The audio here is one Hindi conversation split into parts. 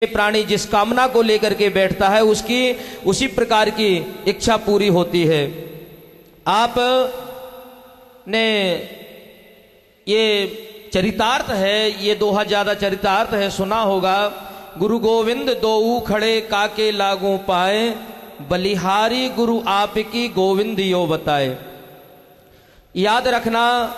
प्राणी जिस कामना को लेकर के बैठता है उसकी उसी प्रकार की इच्छा पूरी होती है। आप ने ये चरितार्थ है, ये दोहा ज्यादा चरितार्थ है, सुना होगा। गुरु गोविंद दोऊ खड़े काके लागू पाए, बलिहारी गुरु आपकी गोविंद यो बताए। याद रखना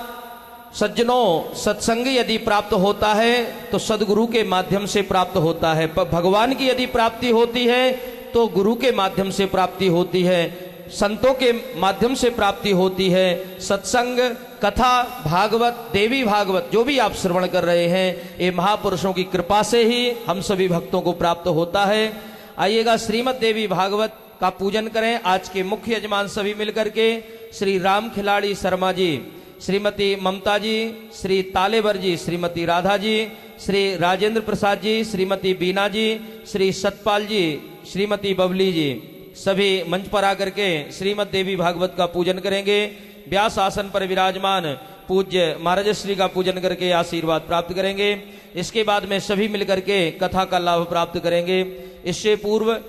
सज्जनों, सत्संग यदि प्राप्त होता है तो सदगुरु के माध्यम से प्राप्त होता है। भगवान की यदि प्राप्ति होती है तो गुरु के माध्यम से प्राप्ति होती है, संतों के माध्यम से प्राप्ति होती है। सत्संग, कथा, भागवत, देवी भागवत जो भी आप श्रवण कर रहे हैं, ये महापुरुषों की कृपा से ही हम सभी भक्तों को प्राप्त होता है। आइएगा श्रीमद् देवी भागवत का पूजन करें। आज के मुख्य यजमान सभी मिलकर के श्री राम खिलाड़ी शर्मा जी, श्रीमती ममता जी, श्री तालेवर जी, श्रीमती राधा जी, श्री राजेंद्र प्रसाद जी, श्रीमती बीना जी, श्री सतपाल जी, श्रीमती बबली जी, सभी मंच पर आकर के श्रीमद् देवी भागवत का पूजन करेंगे। व्यास आसन पर विराजमान पूज्य महाराज श्री का पूजन करके आशीर्वाद प्राप्त करेंगे। इसके बाद में सभी मिलकर के कथा का लाभ प्राप्त करेंगे। इससे पूर्व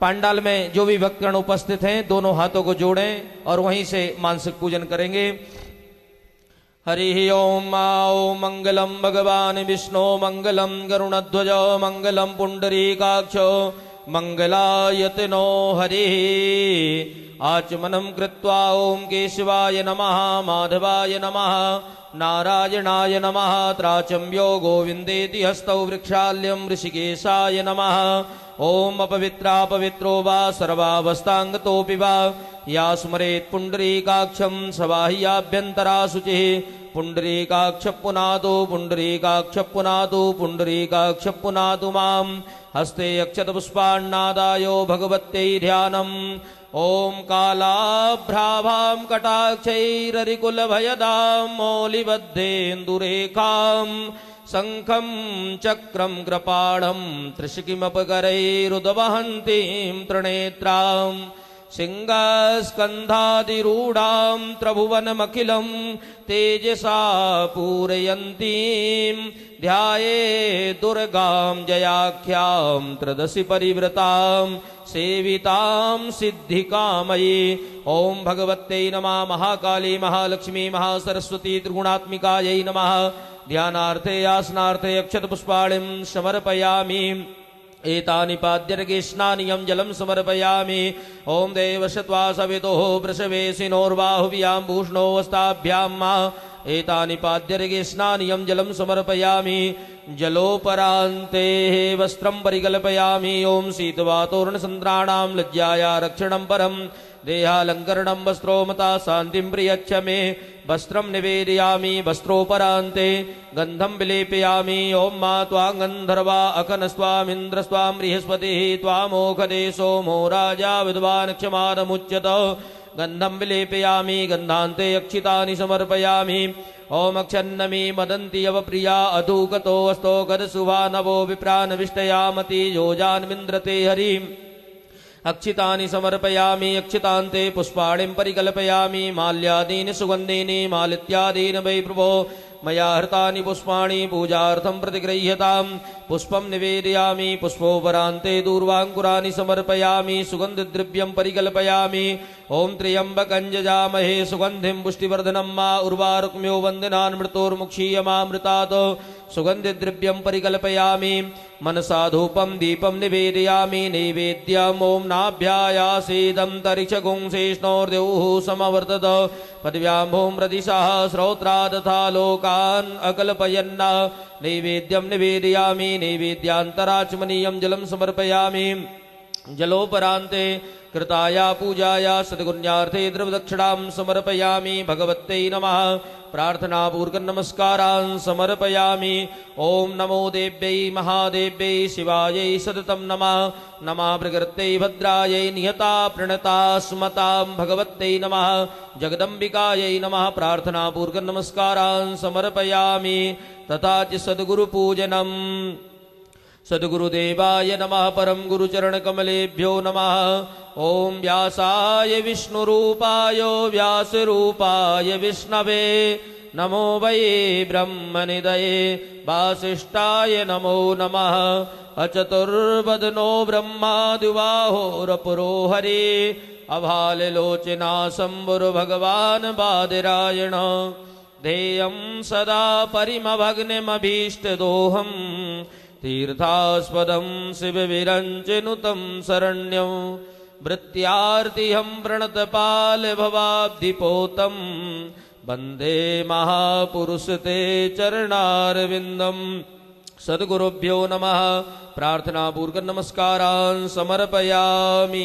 पांडाल में जो भी भक्तगण उपस्थित हैं, दोनों हाथों को जोड़ें और वहीं से मानसिक पूजन करेंगे। हरि ओम आओ मंगलम भगवान विष्णु मंगलम गरुणध्वज मंगलम पुंडरीकाक्षो मंगलायतनो हरि। आचमनं कृत्वा ओम केशवाय नमः माधवाय नमः नारायणाय नमः त्राचम्यो गोविंदेति हस्तौ वृक्षाल्यं ऋषिकेशाय नमः। ओम अपवित्रा पवित्रो वा सर्वावस्थांगतोऽपि वा या स्मरेत् पुंडरीकाक्षं सवाह्याभ्यन्तरा शुचिः। पुंडरीकाक्ष पुनातु पुंडरीकाक्ष पुनातु पुंडरीकाक्ष पुनातु मां। हस्ते अक्षत पुष्पाण्णादायो भगवत्यै ध्यानम्। ओम कालाभ्राभां कटाक्षैररिकुलभयदां मौलिबद्धेन्दुरेखां शङ्खं चक्रं कृपाणं त्रिशिखिमपकरैरुदवहन्तीं त्रिनेत्रां। सिंहस्कन्धादिरूढां त्रिभुवनमखिलं तेजसा पूरयन्तीं ध्याये दुर्गां जयाख्यां त्रिदशि परिवृतां सेवितां सिद्धिकामयी। ओम भगवत्यै नमः महाकाली महालक्ष्मी महासरस्वती त्रिगुणात्मिकायै नमः। ध्यानार्थे आसनार्थे अक्षत पुष्पाणिं समर्पयामि। एतानि पाद्यर्घ्ये स्नानियं जलं समर्पयामि। ओम देवशत्वा सवितुः वृषवेशिनोर्बाहुभ्यां भूषणोऽस्ताभ्यां मा। एतानि पाद्यर्घ्ये स्नानियं जलं समर्पयामि। जलोपरान्ते वस्त्रं परिकल्पयामि। ओम शीतवातोर्णसन्द्राणां लज्जाया रक्षणं परं देहालङ्करणं वस्त्रोमता शान्तिं प्रियच्छ मे। वस्त्रं निवेदयामि वस्त्रोपरान्ते गन्धं विलेपयामि। ओम मा त्वां गन्धर्वा अकनस्त्वामिन्द्रस्त्वां बृहस्पतिः त्वामोखदे सोमो राजा विद्वान् क्षमादमुच्यत। गन्धं विलेपयामि गन्धान्ते अक्षितानि समर्पयामि। ओम अक्षन्नमी मदन्ति अवप्रिया अधूकतो अस्तो गदसुवा नवो विप्रानविष्टयामति योजान्विन्द्रते हरिम्। अक्षितानि समर्पयामि। अक्षितान्ते पुष्पाणिं परिकल्पयामि। माल्यादीनि सुगन्धीनि मालित्यादीनि वै प्रभो मया हृतानि पुष्पाणि पूजार्थं प्रतिगृह्यताम्। पुष्पं निवेदयामि। पुष्पोपरान्ते दूर्वाङ्कुराणि समर्पयामि। सुगन्धद्रव्यं परिकल्पयामि। ओम त्र्यम्बकं यजामहे सुगन्धिं पुष्टिवर्धनं मा उर्वारुक्म्यो वन्दनान् मृतोर्मुक्षीयमामृतात्। सुगन्धिद्रव्यं परिकल्पयामि। मनसा धूपं दीपं निवेदयामि। नैवेद्यम् ओम नाभ्यायासेदन्तरिक्षगुंसेष्णोर्द्यौः समवर्तत। पदव्यां भूं प्रदिशः श्रोत्रा तथा लोकान् अकल्पयन्ना। नैवेद्यं निवेदयामि। नैवेद्यान्तराचमनीयं जलं समर्पयामि। जलोपरान्ते कृताया पूजाया सद्गुण्यार्थे द्रवदक्षिणां समर्पयामि। भगवत्यै नमः प्रार्थनापूर्वकं नमस्कारान् समर्पयामि। ओम नमो देव्यै महादेव्यै शिवायै सततं नमः। नमः प्रकृत्यै भद्रायै नियता प्रणता स्मतां भगवत्यै नमः। जगदम्बिकायै नमः प्रार्थनापूर्वकं नमस्कारान् समर्पयामि। तथा च सद्गुरुपूजनम्। सद्गुरुदेवाय नमः। परम गुरुचरणकमलेभ्यो नमः। ओम व्यासाय विष्णुरूपाय व्यासरूपाय विष्णवे नमो वै ब्रह्मनिधये वासिष्ठाय नमो नमः। अचतुर्वदनो ब्रह्मादिबाहोरपरो हरि अभाललोचना शम्भुर्भगवान् बादरायण ध्येयं सदा परिमभग्नमभीष्टदोहं तीर्थास्पदं शिवविरञ्चनुतं शरण्यं वृत्त्यार्तिहं प्रणतपालभवाब्धिपोतं वन्दे महापुरुष ते चरणारविन्दं सद्गुरुभ्यो नमः। प्रार्थना पूर्वक नमस्कारान् समर्पयामि।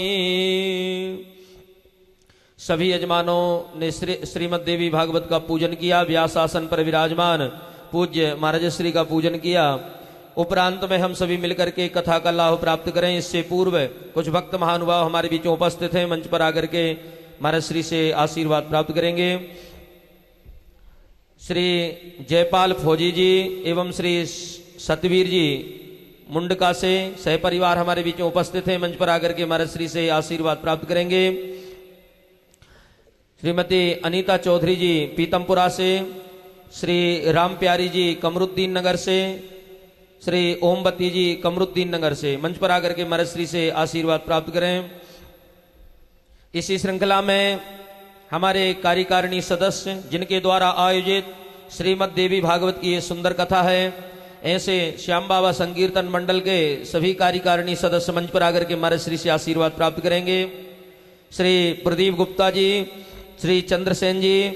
सभी यजमानों ने श्रीमद् देवी भागवत का पूजन किया, व्यासासन पर विराजमान पूज्य महाराज श्री का पूजन किया। उपरांत में हम सभी मिलकर के कथा का लाभ प्राप्त करें। इससे पूर्व कुछ भक्त महानुभाव हमारे बीच उपस्थित हैं, मंच पर आकर के महाराज श्री से आशीर्वाद प्राप्त करेंगे। श्री जयपाल फौजी जी एवं श्री सतवीर जी मुंडका से सहपरिवार हमारे बीच में उपस्थित हैं, मंच पर आकर के महाराज श्री से आशीर्वाद प्राप्त करेंगे। श्रीमती अनीता चौधरी जी पीतमपुरा से, श्री राम प्यारी जी कमरुद्दीन नगर से, श्री ओमवती जी कमरुद्दीन नगर से मंच पर आकर के महाराज श्री से आशीर्वाद प्राप्त करें। इसी श्रृंखला में हमारे कार्यकारिणी सदस्य जिनके द्वारा आयोजित श्रीमद् देवी भागवत की ये सुंदर कथा है, ऐसे श्याम बाबा संकीर्तन मंडल के सभी कार्यकारिणी सदस्य मंच पर आकर के महाराज श्री से आशीर्वाद प्राप्त करेंगे। श्री प्रदीप गुप्ता जी, श्री चंद्रसेन जी,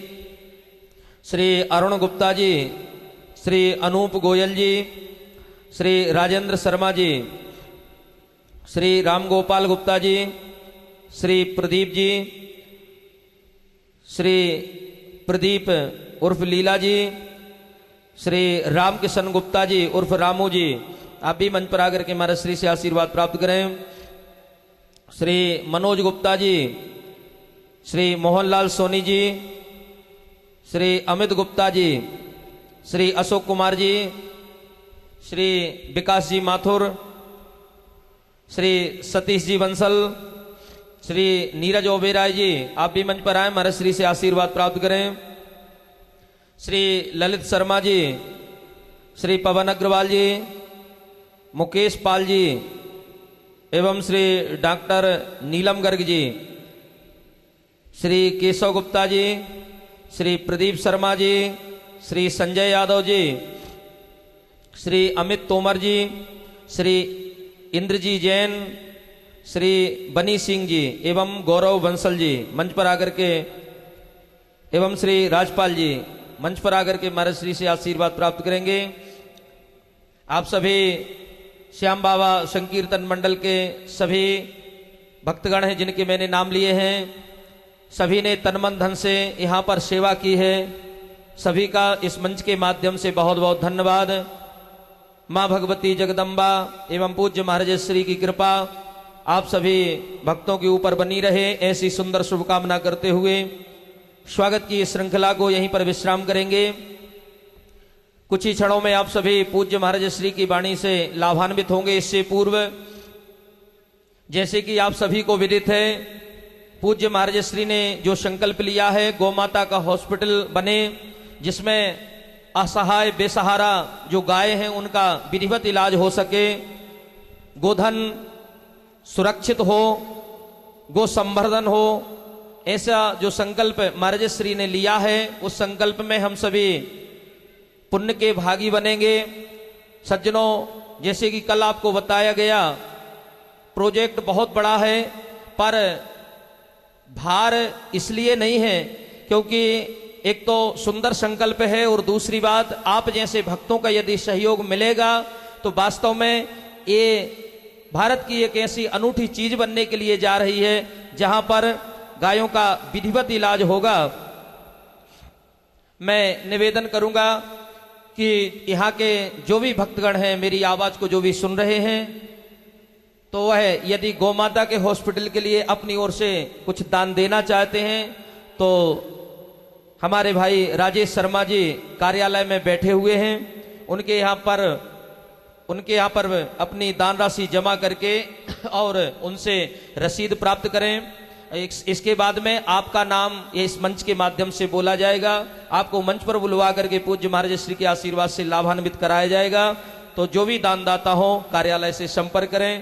श्री अरुण गुप्ता जी, श्री अनूप गोयल जी, श्री राजेंद्र शर्मा जी, श्री रामगोपाल गुप्ता जी, श्री प्रदीप जी, श्री प्रदीप उर्फ लीला जी, श्री रामकिशन गुप्ता जी उर्फ रामू जी, आप भी मंच पर आकर के महाराज श्री से आशीर्वाद प्राप्त करें। श्री मनोज गुप्ता जी, श्री मोहनलाल सोनी जी, श्री अमित गुप्ता जी, श्री अशोक कुमार जी, श्री विकास जी माथुर, श्री सतीश जी बंसल, श्री नीरज ओबेराय जी, आप भी मंच पर आए, महाराज श्री से आशीर्वाद प्राप्त करें। श्री ललित शर्मा जी, श्री पवन अग्रवाल जी, मुकेश पाल जी एवं श्री डॉक्टर नीलम गर्ग जी, श्री केशव गुप्ता जी, श्री प्रदीप शर्मा जी, श्री संजय यादव जी, श्री अमित तोमर जी, श्री इंद्रजी जैन, श्री बनी सिंह जी एवं गौरव बंसल जी मंच पर आकर के, एवं श्री राजपाल जी मंच पर आकर के महाराज श्री से आशीर्वाद प्राप्त करेंगे। आप सभी श्याम बाबा संकीर्तन मंडल के सभी भक्तगण हैं जिनके मैंने नाम लिए हैं, सभी ने तन मन धन से यहाँ पर सेवा की है। सभी का इस मंच के माध्यम से बहुत बहुत धन्यवाद। माँ भगवती जगदम्बा एवं पूज्य महाराज श्री की कृपा आप सभी भक्तों के ऊपर बनी रहे, ऐसी सुंदर शुभकामना करते हुए स्वागत की इस श्रृंखला को यहीं पर विश्राम करेंगे। कुछ ही क्षणों में आप सभी पूज्य महाराज श्री की वाणी से लाभान्वित होंगे। इससे पूर्व जैसे कि आप सभी को विदित है, पूज्य महाराज श्री ने जो संकल्प लिया है गौ माता का हॉस्पिटल बने, जिसमें असहाय बेसहारा जो गाय हैं उनका विधिवत इलाज हो सके, गोधन सुरक्षित हो, गो संवर्धन हो, ऐसा जो संकल्प महाराज श्री ने लिया है, उस संकल्प में हम सभी पुण्य के भागी बनेंगे। सज्जनों, जैसे कि कल आपको बताया गया, प्रोजेक्ट बहुत बड़ा है, पर भार इसलिए नहीं है क्योंकि एक तो सुंदर संकल्प है और दूसरी बात आप जैसे भक्तों का यदि सहयोग मिलेगा तो वास्तव में ये भारत की एक ऐसी अनूठी चीज बनने के लिए जा रही है जहां पर गायों का विधिवत इलाज होगा। मैं निवेदन करूंगा कि यहाँ के जो भी भक्तगण हैं, मेरी आवाज को जो भी सुन रहे हैं, तो वह यदि गौ माता के हॉस्पिटल के लिए अपनी ओर से कुछ दान देना चाहते हैं तो हमारे भाई राजेश शर्मा जी कार्यालय में बैठे हुए हैं, उनके यहाँ पर अपनी दान राशि जमा करके और उनसे रसीद प्राप्त करें। इसके बाद में आपका नाम इस मंच के माध्यम से बोला जाएगा, आपको मंच पर बुलवा करके पूज्य महाराज श्री के आशीर्वाद से लाभान्वित कराया जाएगा। तो जो भी दानदाता हो कार्यालय से संपर्क करें।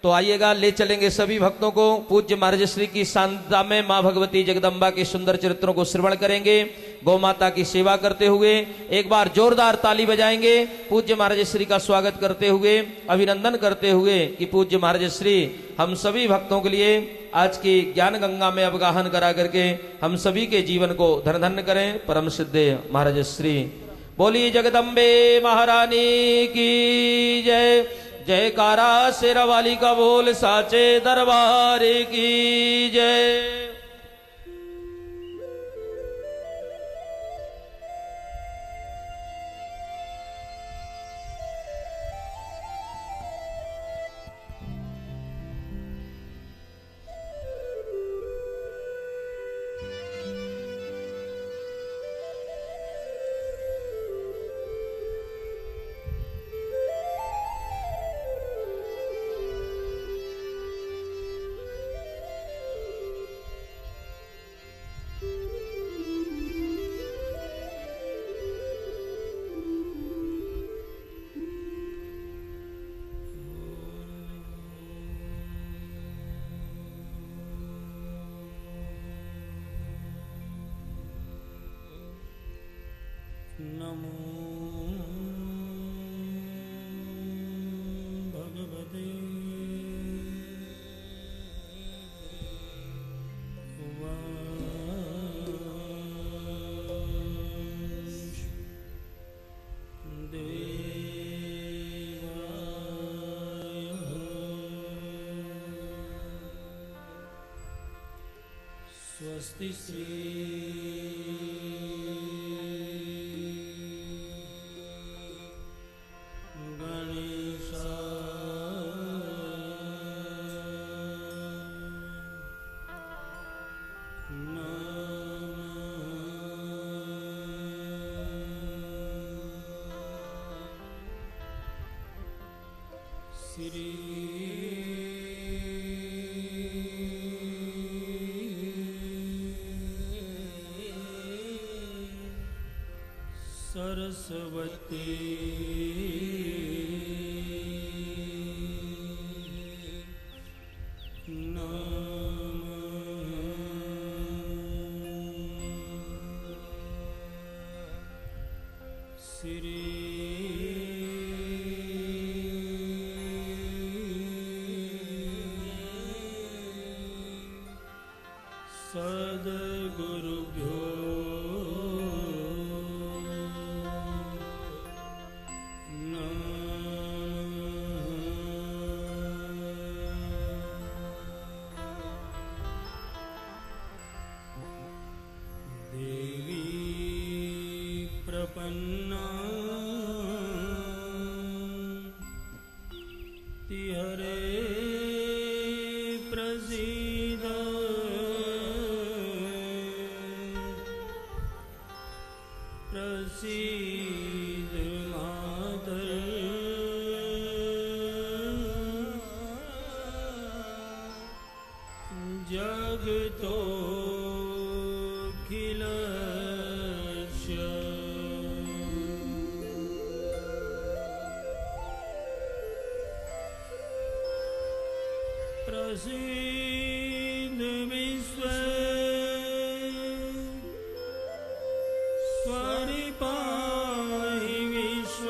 तो आइएगा, ले चलेंगे सभी भक्तों को पूज्य महाराज श्री की सांता में मां भगवती जगदम्बा के सुंदर चरित्रों को श्रवण करेंगे, गौ माता की सेवा करते हुए। एक बार जोरदार ताली बजाएंगे पूज्य महाराज श्री का स्वागत करते हुए, अभिनंदन करते हुए कि पूज्य महाराज श्री हम सभी भक्तों के लिए आज की ज्ञान गंगा में अवगाहन करा करके हम सभी के जीवन को धन धन्य करें। परम सिद्ध महाराज श्री बोली जगदम्बे महारानी की जय। जयकारा शेरावाली का बोल साचे दरबार की जय। नमो भगवते स्वस्ति श्री सरस्वती श्री सद्गुरुभ्यो प्रपन्ना तिहरे प्रसीद प्रसीद मातर जगतो प्रसीद विश्व स्वरिपाहि विश्व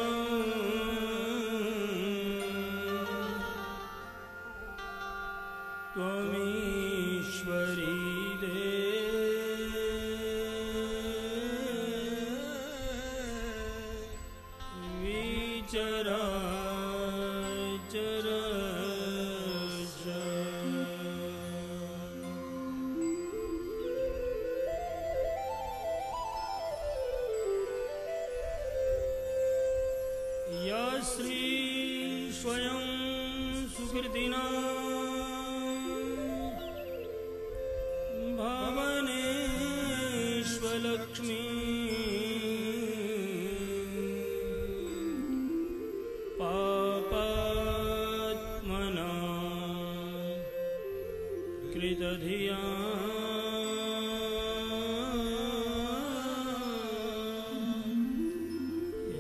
त्वमीश्वरी विचरा श्री स्वयं सुकृतिना भवनेश्वलक्ष्मी पापात्मना कृतधिया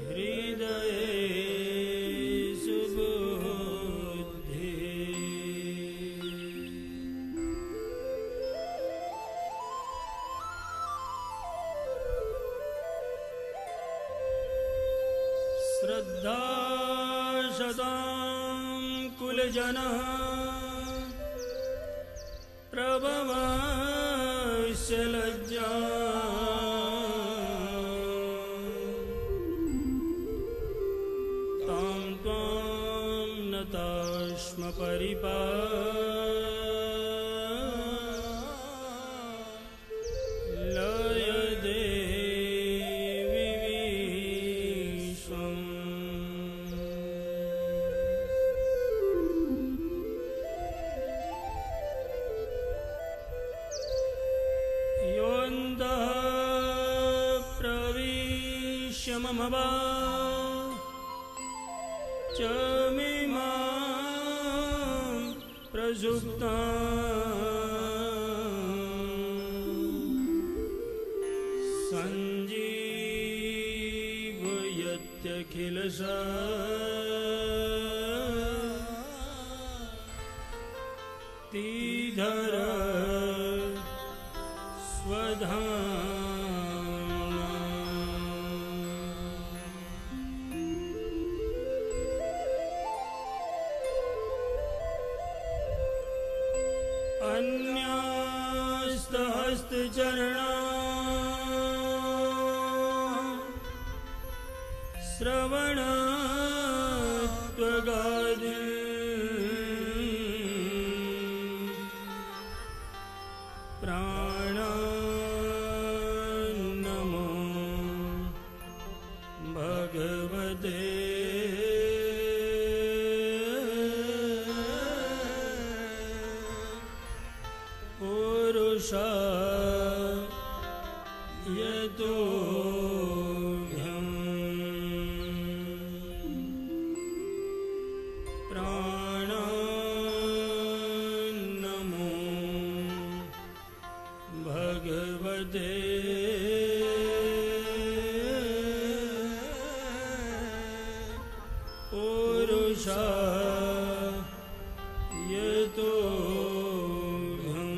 हृदये जनः प्रभवस्य लज्जा तां त्वां नताश्म लय देवि विश्वम् योऽन्तः प्रविश्य मम वा च मिमां प्रसुप्तां सञ्जीवयत्यखिलशक्तिधर स्वधाम्ना अन्यास्तहस्तचरणा श्रवणत्वगादि प्राणान्नमो भगवते पुरुषाय तोभ्यं प्राणान्नमो भगवते पुरुषाय तोभ्यं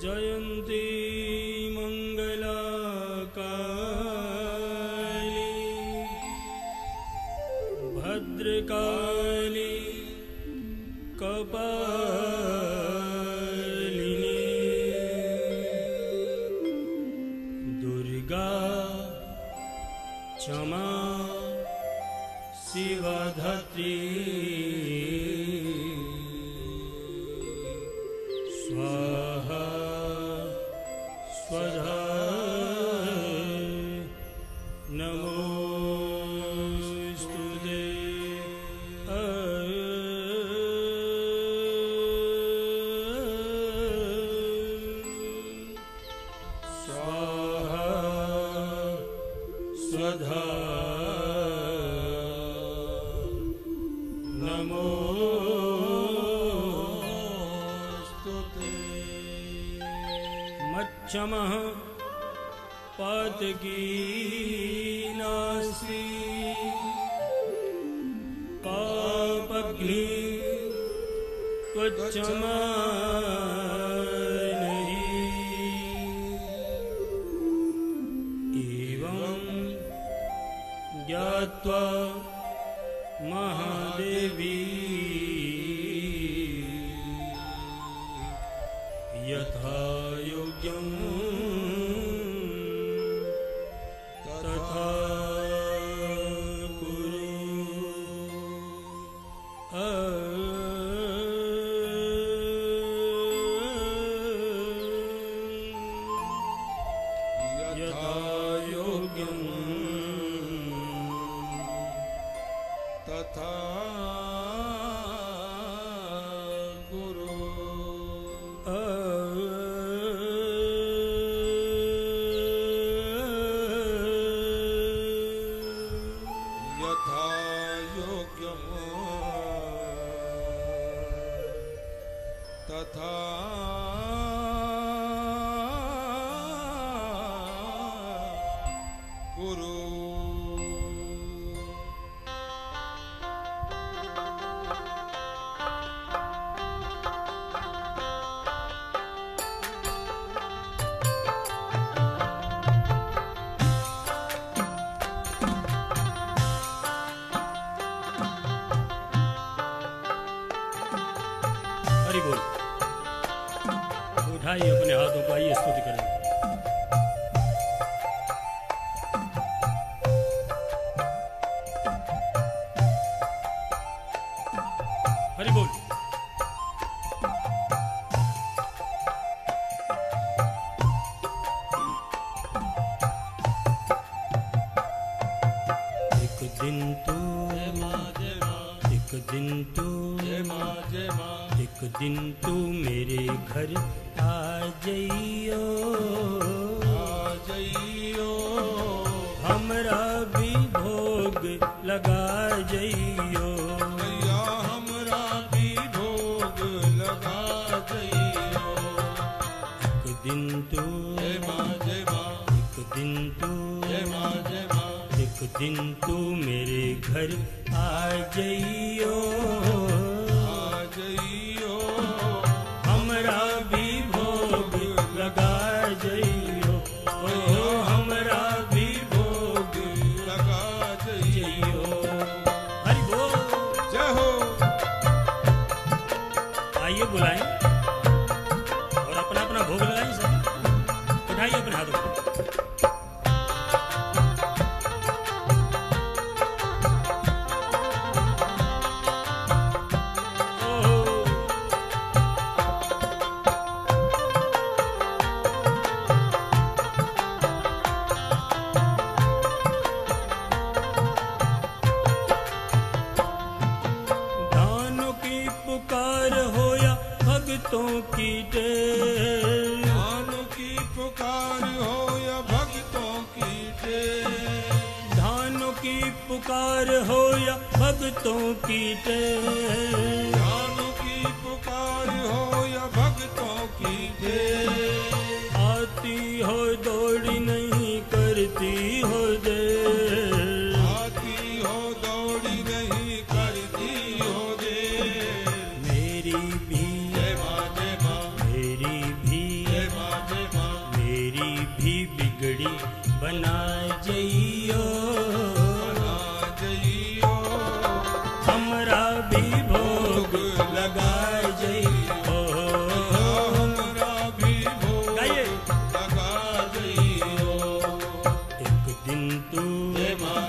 जयन्ती मंगलाकाली भद्रकाली कपालिनी दुर्गा क्षमा शिवधात्री स्वाहा स्वधा नमोस्तुते स्वाहा स्वधा नमोस्तुते मच्छमः पातकी नास्ति पापग्नि त्वच्चमा नहीं एवं ज्ञात्वा महादेवी यथा योग्यं तथा कुरु यथा योग्यं तथा कुरु यथा योग्यम तथा कुरु। हरि बोल। उठाइए अपने हाथों को, आइए स्तुति करें। हरि बोल। एक दिन तू, एक दिन तू, एक दिन तू मेरे घर आ जइयो, हमरा भी भोग लगा जइयो, हमरा भी भोग लगा जइयो। एक दिन तू, एक दिन तू, एक दिन तू मेरे घर आ जइयो, हमरा भी भोग लगा जइयो, ओ हमरा भी भोग लगा जइयो। हरि बोल। जय हो। आइए बुलाएं और अपना अपना भोग लगाएं सब। उठाइए अपने हाथों को। दानों की पुकार हो या भक्तों की टेर, दानों की पुकार हो या भक्तों की टेर, धानों की पुकार हो या भक्तों की टेर, दानों की पुकार हो या भक्तों की टेर, आती हो दौड़ी नहीं करती हो देर, आती हो दौड़ी नहीं करती हो देर। मेरी भी, जय माँ मेरी भी, मेरी भी बिगड़ी बना जइयो, बना जइयो। हमरा भी भोग लगा जइयो। हमरा भी भोग गाइए। लगा जइयो। एक दिन तू, जय माँ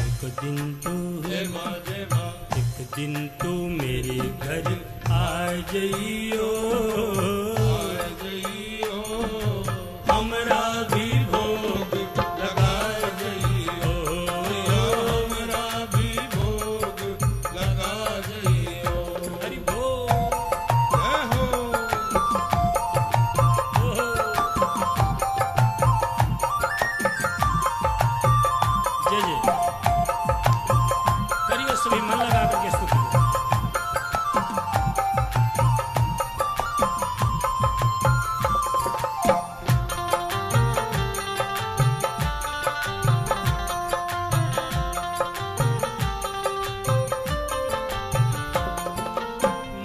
एक दिन तू, एक दिन तू मेरे घर आ जइयो, जइयो। हमरा भी भोग लगा जइयो। हमरा भी भोग लगा जइयो। हरि बोल। जय हो। जय जय। करिए सभी मन लगा करके स्तुति।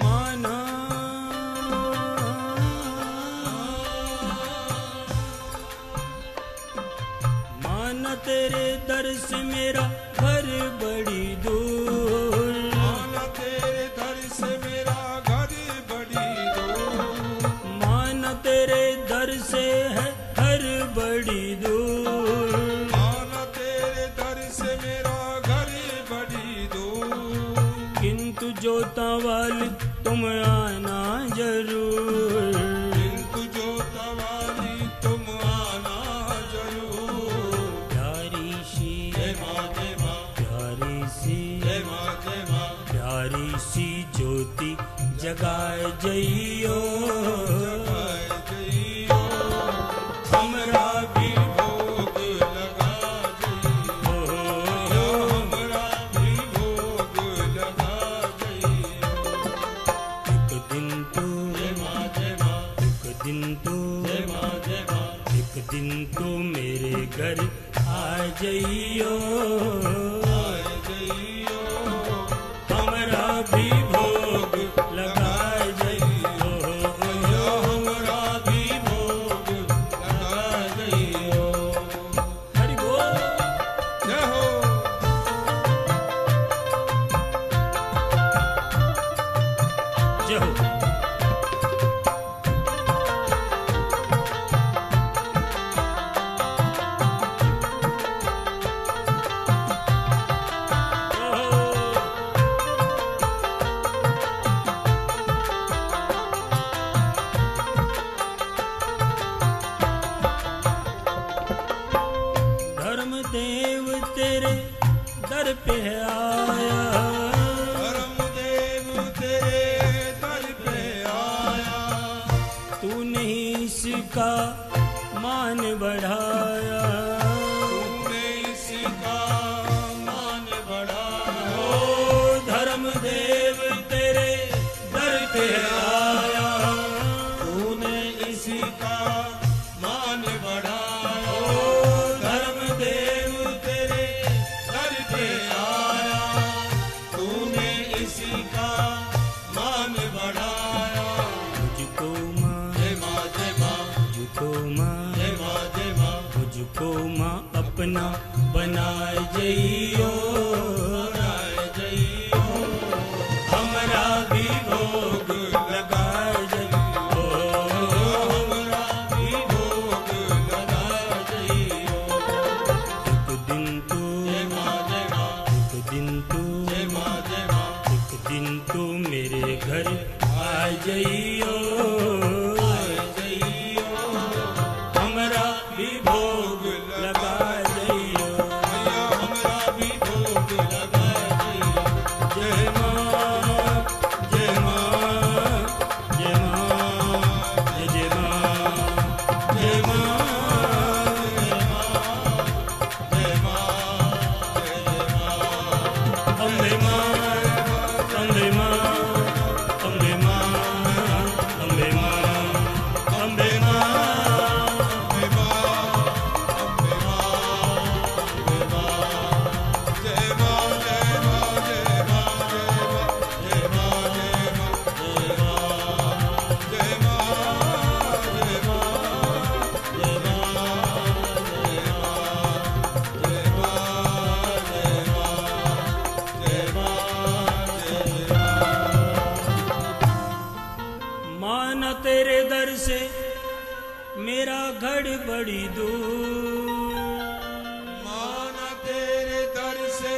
माना माना तेरे दर से मेरा घर बड़ी दूर, माना तेरे दर से मेरा घर बड़ी दूर, माना तेरे दर से है घर बड़ी दूर, माना तेरे दर से मेरा घर बड़ी दूर, किंतु जोता वाली तुम आना जरूर, किंतु जो तवाली तुम आना जरूर। प्यारी सी, जय माँ प्यारी सी, प्यारी सी ज्योति जगा जइयो, जय जइयो। हमरा भी भोग लगा जइयो। हमरा भी भोग किसी का मान बढ़ाया। मुझको माँ, जय माँ जय माँ, मुझको माँ, जय माँ जय माँ, मुझको माँ अपना बनाए जइयो, बनाए जइयो। हमरा भी भोग लगाए जइयो, हमरा भी भोग लगाए जइयो। एक दिन तू, जय माँ जय माँ, एक दिन तू, जय माँ जय माँ, एक दिन तू मेरे घर आ जइयो, आए जइयो। हमरा भी भोग लगाए जइयो। मैया हमरा भी भोग लगाए जइयो। जय माँ, जय माँ, जय माँ, जय जय माँ, जय माँ, जय माँ जय माँ। अम्बे माँ, अम्बे माँ, अम्बे माँ, अम्बे माँ, अम्बे माँ। अम्बे माँ, अम्बे माँ, अम्बे माँ। जय माँ जय माँ, जय माँ जय माँ, जय माँ जय माँ, जय माँ, जय माँ, जय माँ, जय माँ, जय माँ। माना तेरे दर से मेरा घर बड़ी दूर, माना तेरे दर से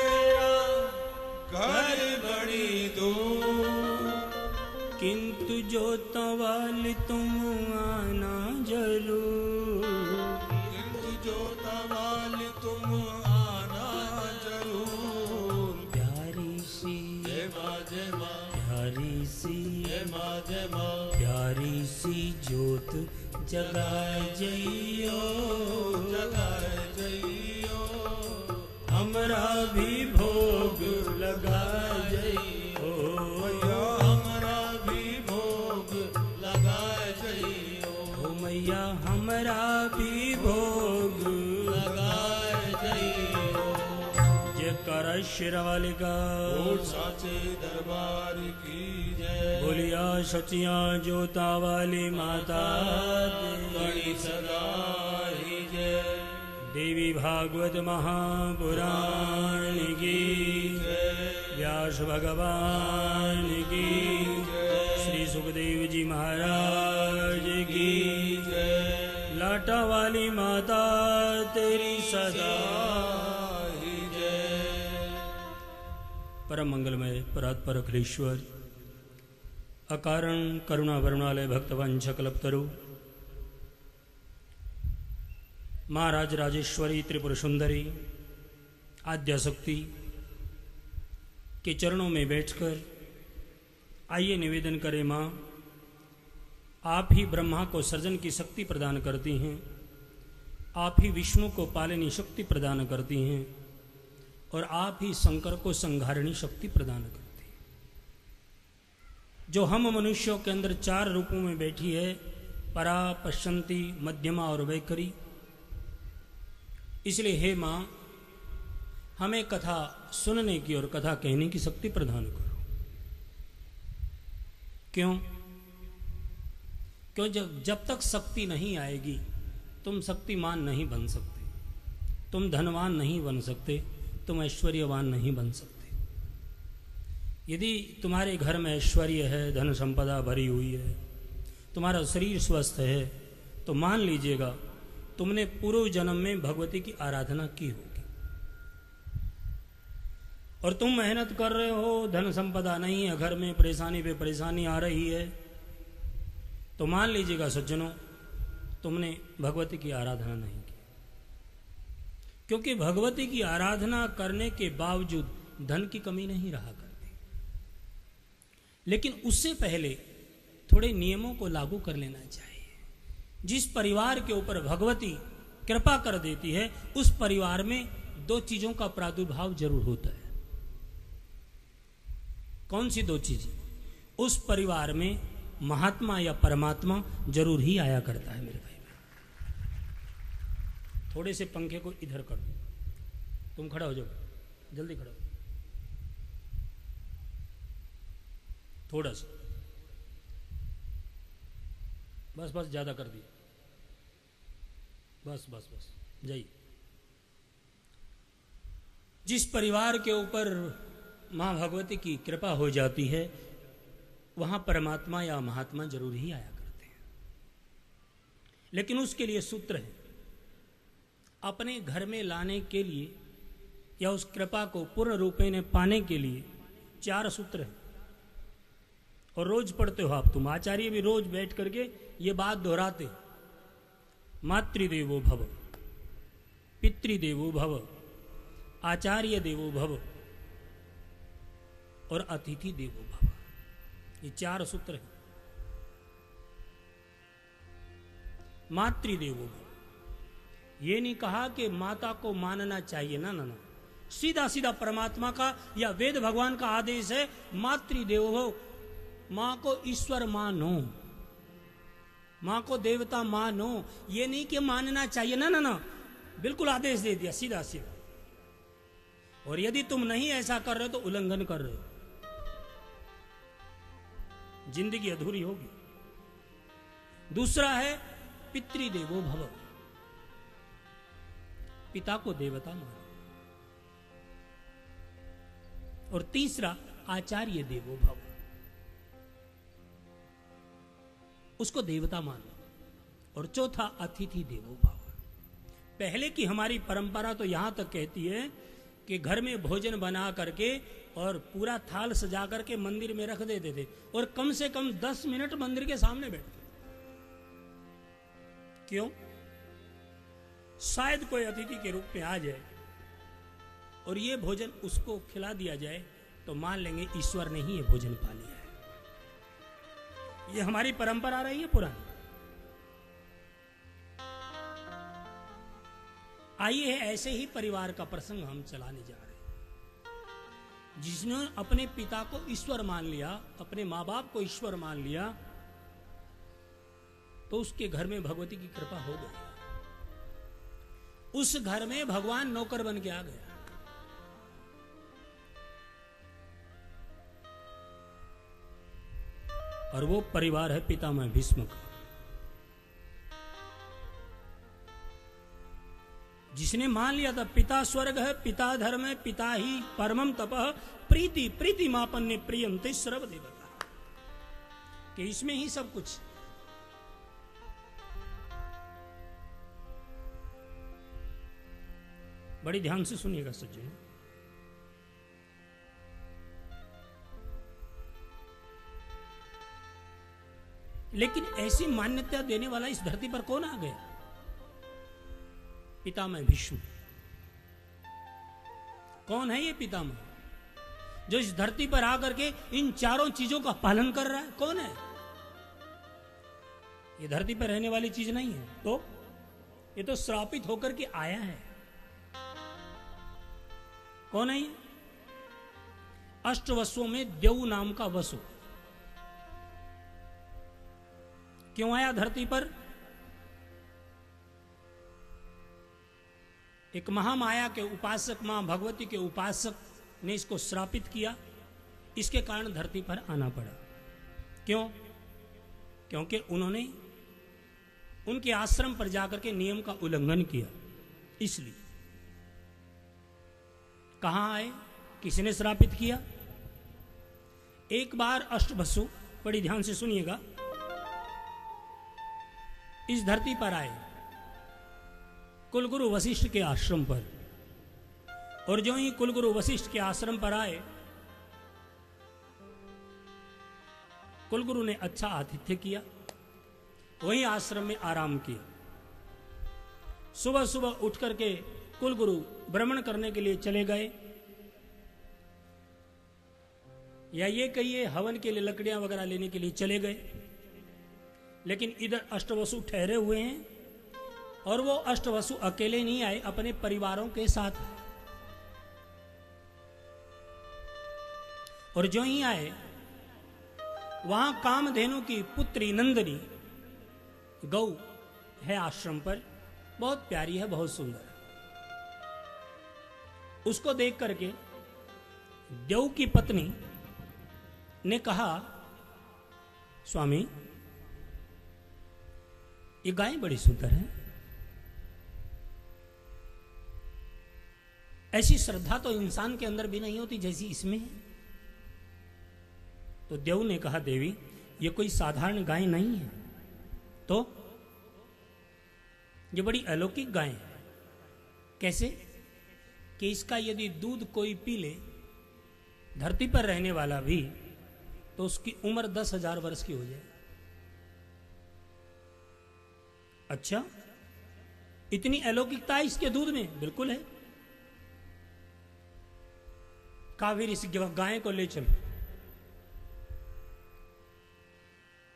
घर बड़ी दूर। किंतु जो तवाल तुम आना जरूर। किंतु जो तवाल तुम आना जरूर। प्यारी सी, जय माँ जय माँ, प्यारी सी, जय माँ जय माँ, प्यारी सी जोत जगाए जइयो, जगाए जइयो। हमरा भी भोग लगाए जइयो। मैया हमरा भी भोग लगाए जइयो। ओ मैया हमरा भी भोग लगाए जइयो। जयकारा शेरावाली का। बोल साचे दरबार की जय। बोलिया सचिया जोता वाली माता बड़ी सदा ही जय। देवी भागवत महापुराण की, व्यास भगवान की, श्री सुखदेव जी महाराज की, लाटा वाली माता तेरी सदा ही जय। परम मंगलमय परात्पर अखिलेश्वर अकारण करुणा वरुणालय भक्तवंश कल्पतरु महाराज राजेश्वरी त्रिपुर सुंदरी आद्याशक्ति के चरणों में बैठकर आइए निवेदन करें माँ, आप ही ब्रह्मा को सर्जन की शक्ति प्रदान करती हैं, आप ही विष्णु को पालनी शक्ति प्रदान करती हैं और आप ही शंकर को संहारणी शक्ति प्रदान करती हैं। जो हम मनुष्यों के अंदर चार रूपों में बैठी है, परा, पश्चंती, मध्यमा और वैखरी, इसलिए हे माँ हमें कथा सुनने की और कथा कहने की शक्ति प्रदान करो। क्यों? क्यों जब तक शक्ति नहीं आएगी तुम शक्तिमान नहीं बन सकते, तुम धनवान नहीं बन सकते, तुम ऐश्वर्यवान नहीं बन सकते। यदि तुम्हारे घर में ऐश्वर्य है, धन संपदा भरी हुई है, तुम्हारा शरीर स्वस्थ है, तो मान लीजिएगा तुमने पूर्व जन्म में भगवती की आराधना की होगी और तुम मेहनत कर रहे हो, धन संपदा नहीं है, घर में परेशानी पे परेशानी आ रही है, तो मान लीजिएगा सज्जनों तुमने भगवती की आराधना नहीं की। क्योंकि भगवती की आराधना करने के बावजूद धन की कमी नहीं रहा करती, लेकिन उससे पहले थोड़े नियमों को लागू कर लेना चाहिए। जिस परिवार के ऊपर भगवती कृपा कर देती है उस परिवार में दो चीजों का प्रादुर्भाव जरूर होता है। कौन सी दो चीजें? उस परिवार में महात्मा या परमात्मा जरूर ही आया करता है। मेरे भाई थोड़े से पंखे को इधर कर दो, तुम खड़ा हो जाओ, जल्दी खड़ा हो। थोड़ा सा, बस बस, ज्यादा कर दिया, बस बस बस, जाइए। जिस परिवार के ऊपर मां भगवती की कृपा हो जाती है वहां परमात्मा या महात्मा जरूर ही आया करते हैं, लेकिन उसके लिए सूत्र है। अपने घर में लाने के लिए या उस कृपा को पूर्ण रूपेण पाने के लिए 4 सूत्र हैं, और रोज पढ़ते हो आप, तुम आचार्य भी रोज बैठ करके ये बात दोहराते। मातृदेवो भव, पितृदेवो भव, आचार्य देवो भव और अतिथि देवो भव, ये 4 सूत्र हैं। मातृदेवो भव, ये नहीं कहा कि माता को मानना चाहिए, ना ना ना, सीधा सीधा परमात्मा का या वेद भगवान का आदेश है, मातृदेवो भव, मां को ईश्वर मानो, मां को देवता मानो। ये नहीं कि मानना चाहिए, ना ना ना, बिल्कुल आदेश दे दिया सीधा सीधा। और यदि तुम नहीं ऐसा कर रहे हो तो उल्लंघन कर रहे हो, जिंदगी अधूरी होगी। दूसरा है पितृदेवो भव, पिता को देवता मानो। और तीसरा आचार्य देवो भव, उसको देवता मानो। और चौथा अतिथि देवो भव। पहले की हमारी परंपरा तो यहां तक कहती है कि घर में भोजन बना करके और पूरा थाल सजा करके मंदिर में रख देते थे, और कम से कम 10 मिनट मंदिर के सामने बैठते। क्यों? शायद कोई अतिथि के रूप में आ जाए और ये भोजन उसको खिला दिया जाए तो मान लेंगे ईश्वर ने ही ये भोजन पा लिया है। ये हमारी परंपरा रही है पुरानी। आइए ऐसे ही परिवार का प्रसंग हम चलाने जा रहे हैं। जिसने अपने पिता को ईश्वर मान लिया, अपने मां बाप को ईश्वर मान लिया, तो उसके घर में भगवती की कृपा हो गई। उस घर में भगवान नौकर बन के आ गया। और वो परिवार है पितामह भीष्म का, जिसने मान लिया था पिता स्वर्ग है, पिता धर्म है, पिता ही परमम तपः, प्रीति प्रीति मापन्य प्रियंते सर्व देवता, कि इसमें ही सब कुछ। बड़ी ध्यान से सुनिएगा सज्जनों। लेकिन ऐसी मान्यता देने वाला इस धरती पर कौन आ गया? पितामह भीष्म। कौन है ये पितामह जो इस धरती पर आकर के इन चारों चीजों का पालन कर रहा है? कौन है? ये धरती पर रहने वाली चीज नहीं है, तो ये तो श्रापित होकर के आया है। कौन है ये? अष्टवसुओं में देव नाम का वसु। क्यों आया धरती पर? एक महामाया के उपासक, मां भगवती के उपासक ने इसको श्रापित किया, इसके कारण धरती पर आना पड़ा। क्यों? क्योंकि उन्होंने उनके आश्रम पर जाकर के नियम का उल्लंघन किया। इसलिए कहां आए? किसने श्रापित किया? एक बार अष्टवसु, बड़ी ध्यान से सुनिएगा, इस धरती पर आए कुलगुरु वशिष्ठ के आश्रम पर। और जो ही कुलगुरु वशिष्ठ के आश्रम पर आए, कुलगुरु ने अच्छा आतिथ्य किया, वहीं आश्रम में आराम किया। सुबह सुबह उठ करके कुलगुरु भ्रमण करने के लिए चले गए, या ये कहिए हवन के लिए लकड़ियां वगैरह लेने के लिए चले गए। लेकिन इधर अष्टवसु ठहरे हुए हैं, और वो अष्टवसु अकेले नहीं आए, अपने परिवारों के साथ। और जो ही आए, वहां कामधेनु की पुत्री नंदिनी गौ है आश्रम पर, बहुत प्यारी है, बहुत सुंदर। उसको देख करके देव की पत्नी ने कहा स्वामी, ये गाय बड़ी सुंदर है, ऐसी श्रद्धा तो इंसान के अंदर भी नहीं होती जैसी इसमें है। तो देव ने कहा, देवी ये कोई साधारण गाय नहीं है, तो ये बड़ी अलौकिक गाय है। कैसे? कि इसका यदि दूध कोई पी ले, धरती पर रहने वाला भी, तो उसकी उम्र 10,000 वर्ष की हो जाए। अच्छा, इतनी अलौकिकता इसके दूध में? बिल्कुल है। कहा फिर इस गाय को ले चलो,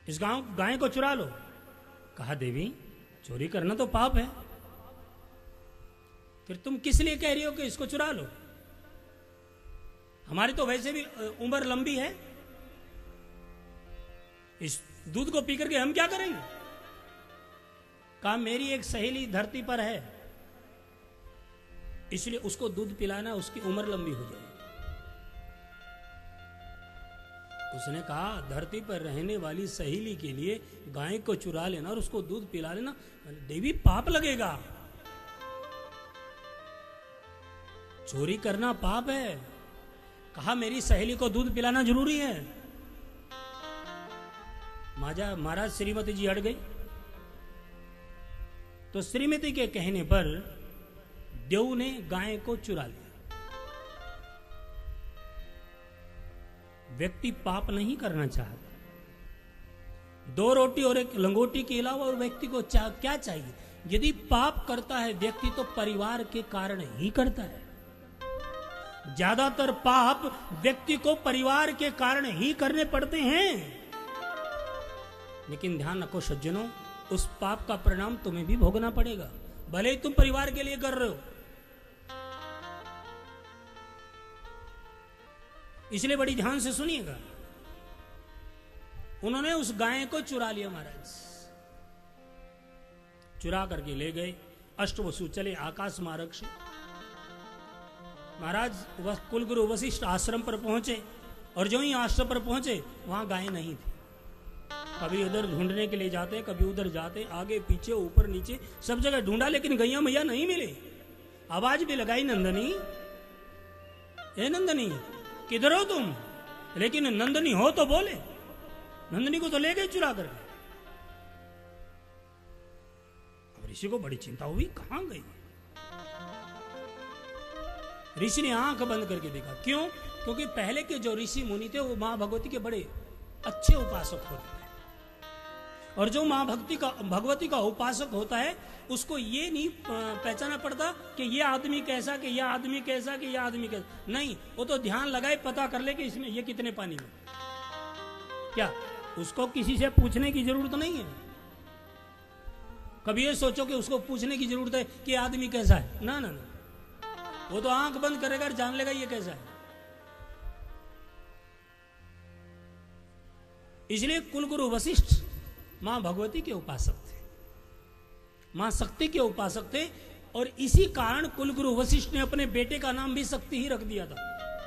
इस गाय को चुरा लो। कहा, देवी चोरी करना तो पाप है, फिर तुम किस लिए कह रही हो कि इसको चुरा लो? हमारी तो वैसे भी उम्र लंबी है, इस दूध को पी करके हम क्या करेंगे? कहा, मेरी एक सहेली धरती पर है, इसलिए उसको दूध पिलाना, उसकी उम्र लंबी हो जाएगी। उसने कहा, धरती पर रहने वाली सहेली के लिए गाय को चुरा लेना और उसको दूध पिला लेना, देवी पाप लगेगा, चोरी करना पाप है। कहा, मेरी सहेली को दूध पिलाना जरूरी है। महाराज श्रीमती जी हट गई। तो श्रीमती के कहने पर देव ने गाय को चुरा लिया। व्यक्ति पाप नहीं करना चाहता, 2 रोटी और 1 लंगोटी के अलावा और व्यक्ति को क्या चाहिए? यदि पाप करता है व्यक्ति तो परिवार के कारण ही करता है। ज्यादातर पाप व्यक्ति को परिवार के कारण ही करने पड़ते हैं। लेकिन ध्यान रखो सज्जनों, उस पाप का परिणाम तुम्हें भी भोगना पड़ेगा, भले ही तुम परिवार के लिए कर रहे हो। इसलिए बड़ी ध्यान से सुनिएगा। उन्होंने उस गाय को चुरा लिया महाराज, चुरा करके ले गए। अष्टवसु चले आकाश मार्ग से। महाराज कुलगुरु वशिष्ठ आश्रम पर पहुंचे, और जो ही आश्रम पर पहुंचे वहां गाय नहीं थी। कभी उधर ढूंढने के लिए जाते, कभी उधर जाते, आगे पीछे ऊपर नीचे सब जगह ढूंढा, लेकिन गैया मैया नहीं मिले। आवाज भी लगाई, नंदनी, ए नंदनी किधर हो तुम? लेकिन नंदनी हो तो बोले। नंदनी को तो ले गए चुरा करके। अब ऋषि को बड़ी चिंता हुई, कहां गई? ऋषि ने आंख बंद करके देखा। क्यों? क्योंकि पहले के जो ऋषि मुनि थे वो मां भगवती के बड़े अच्छे उपासक होते थे, और जो मां भगवती का उपासक होता है उसको ये नहीं पहचाना पड़ता कि ये आदमी कैसा, कि ये आदमी कैसा, कि ये आदमी कैसा। नहीं, वो तो ध्यान लगाए पता कर ले कि इसमें ये कितने पानी में। क्या उसको किसी से पूछने की जरूरत नहीं है? कभी ये सोचो कि उसको पूछने की जरूरत है कि आदमी कैसा है? ना ना ना, वो तो आंख बंद करेगा और जान लेगा ये कैसा है। इसलिए कुलगुरु वशिष्ठ मां भगवती के उपासक थे, मां शक्ति के उपासक थे, और इसी कारण कुलगुरु वशिष्ठ ने अपने बेटे का नाम भी शक्ति ही रख दिया था।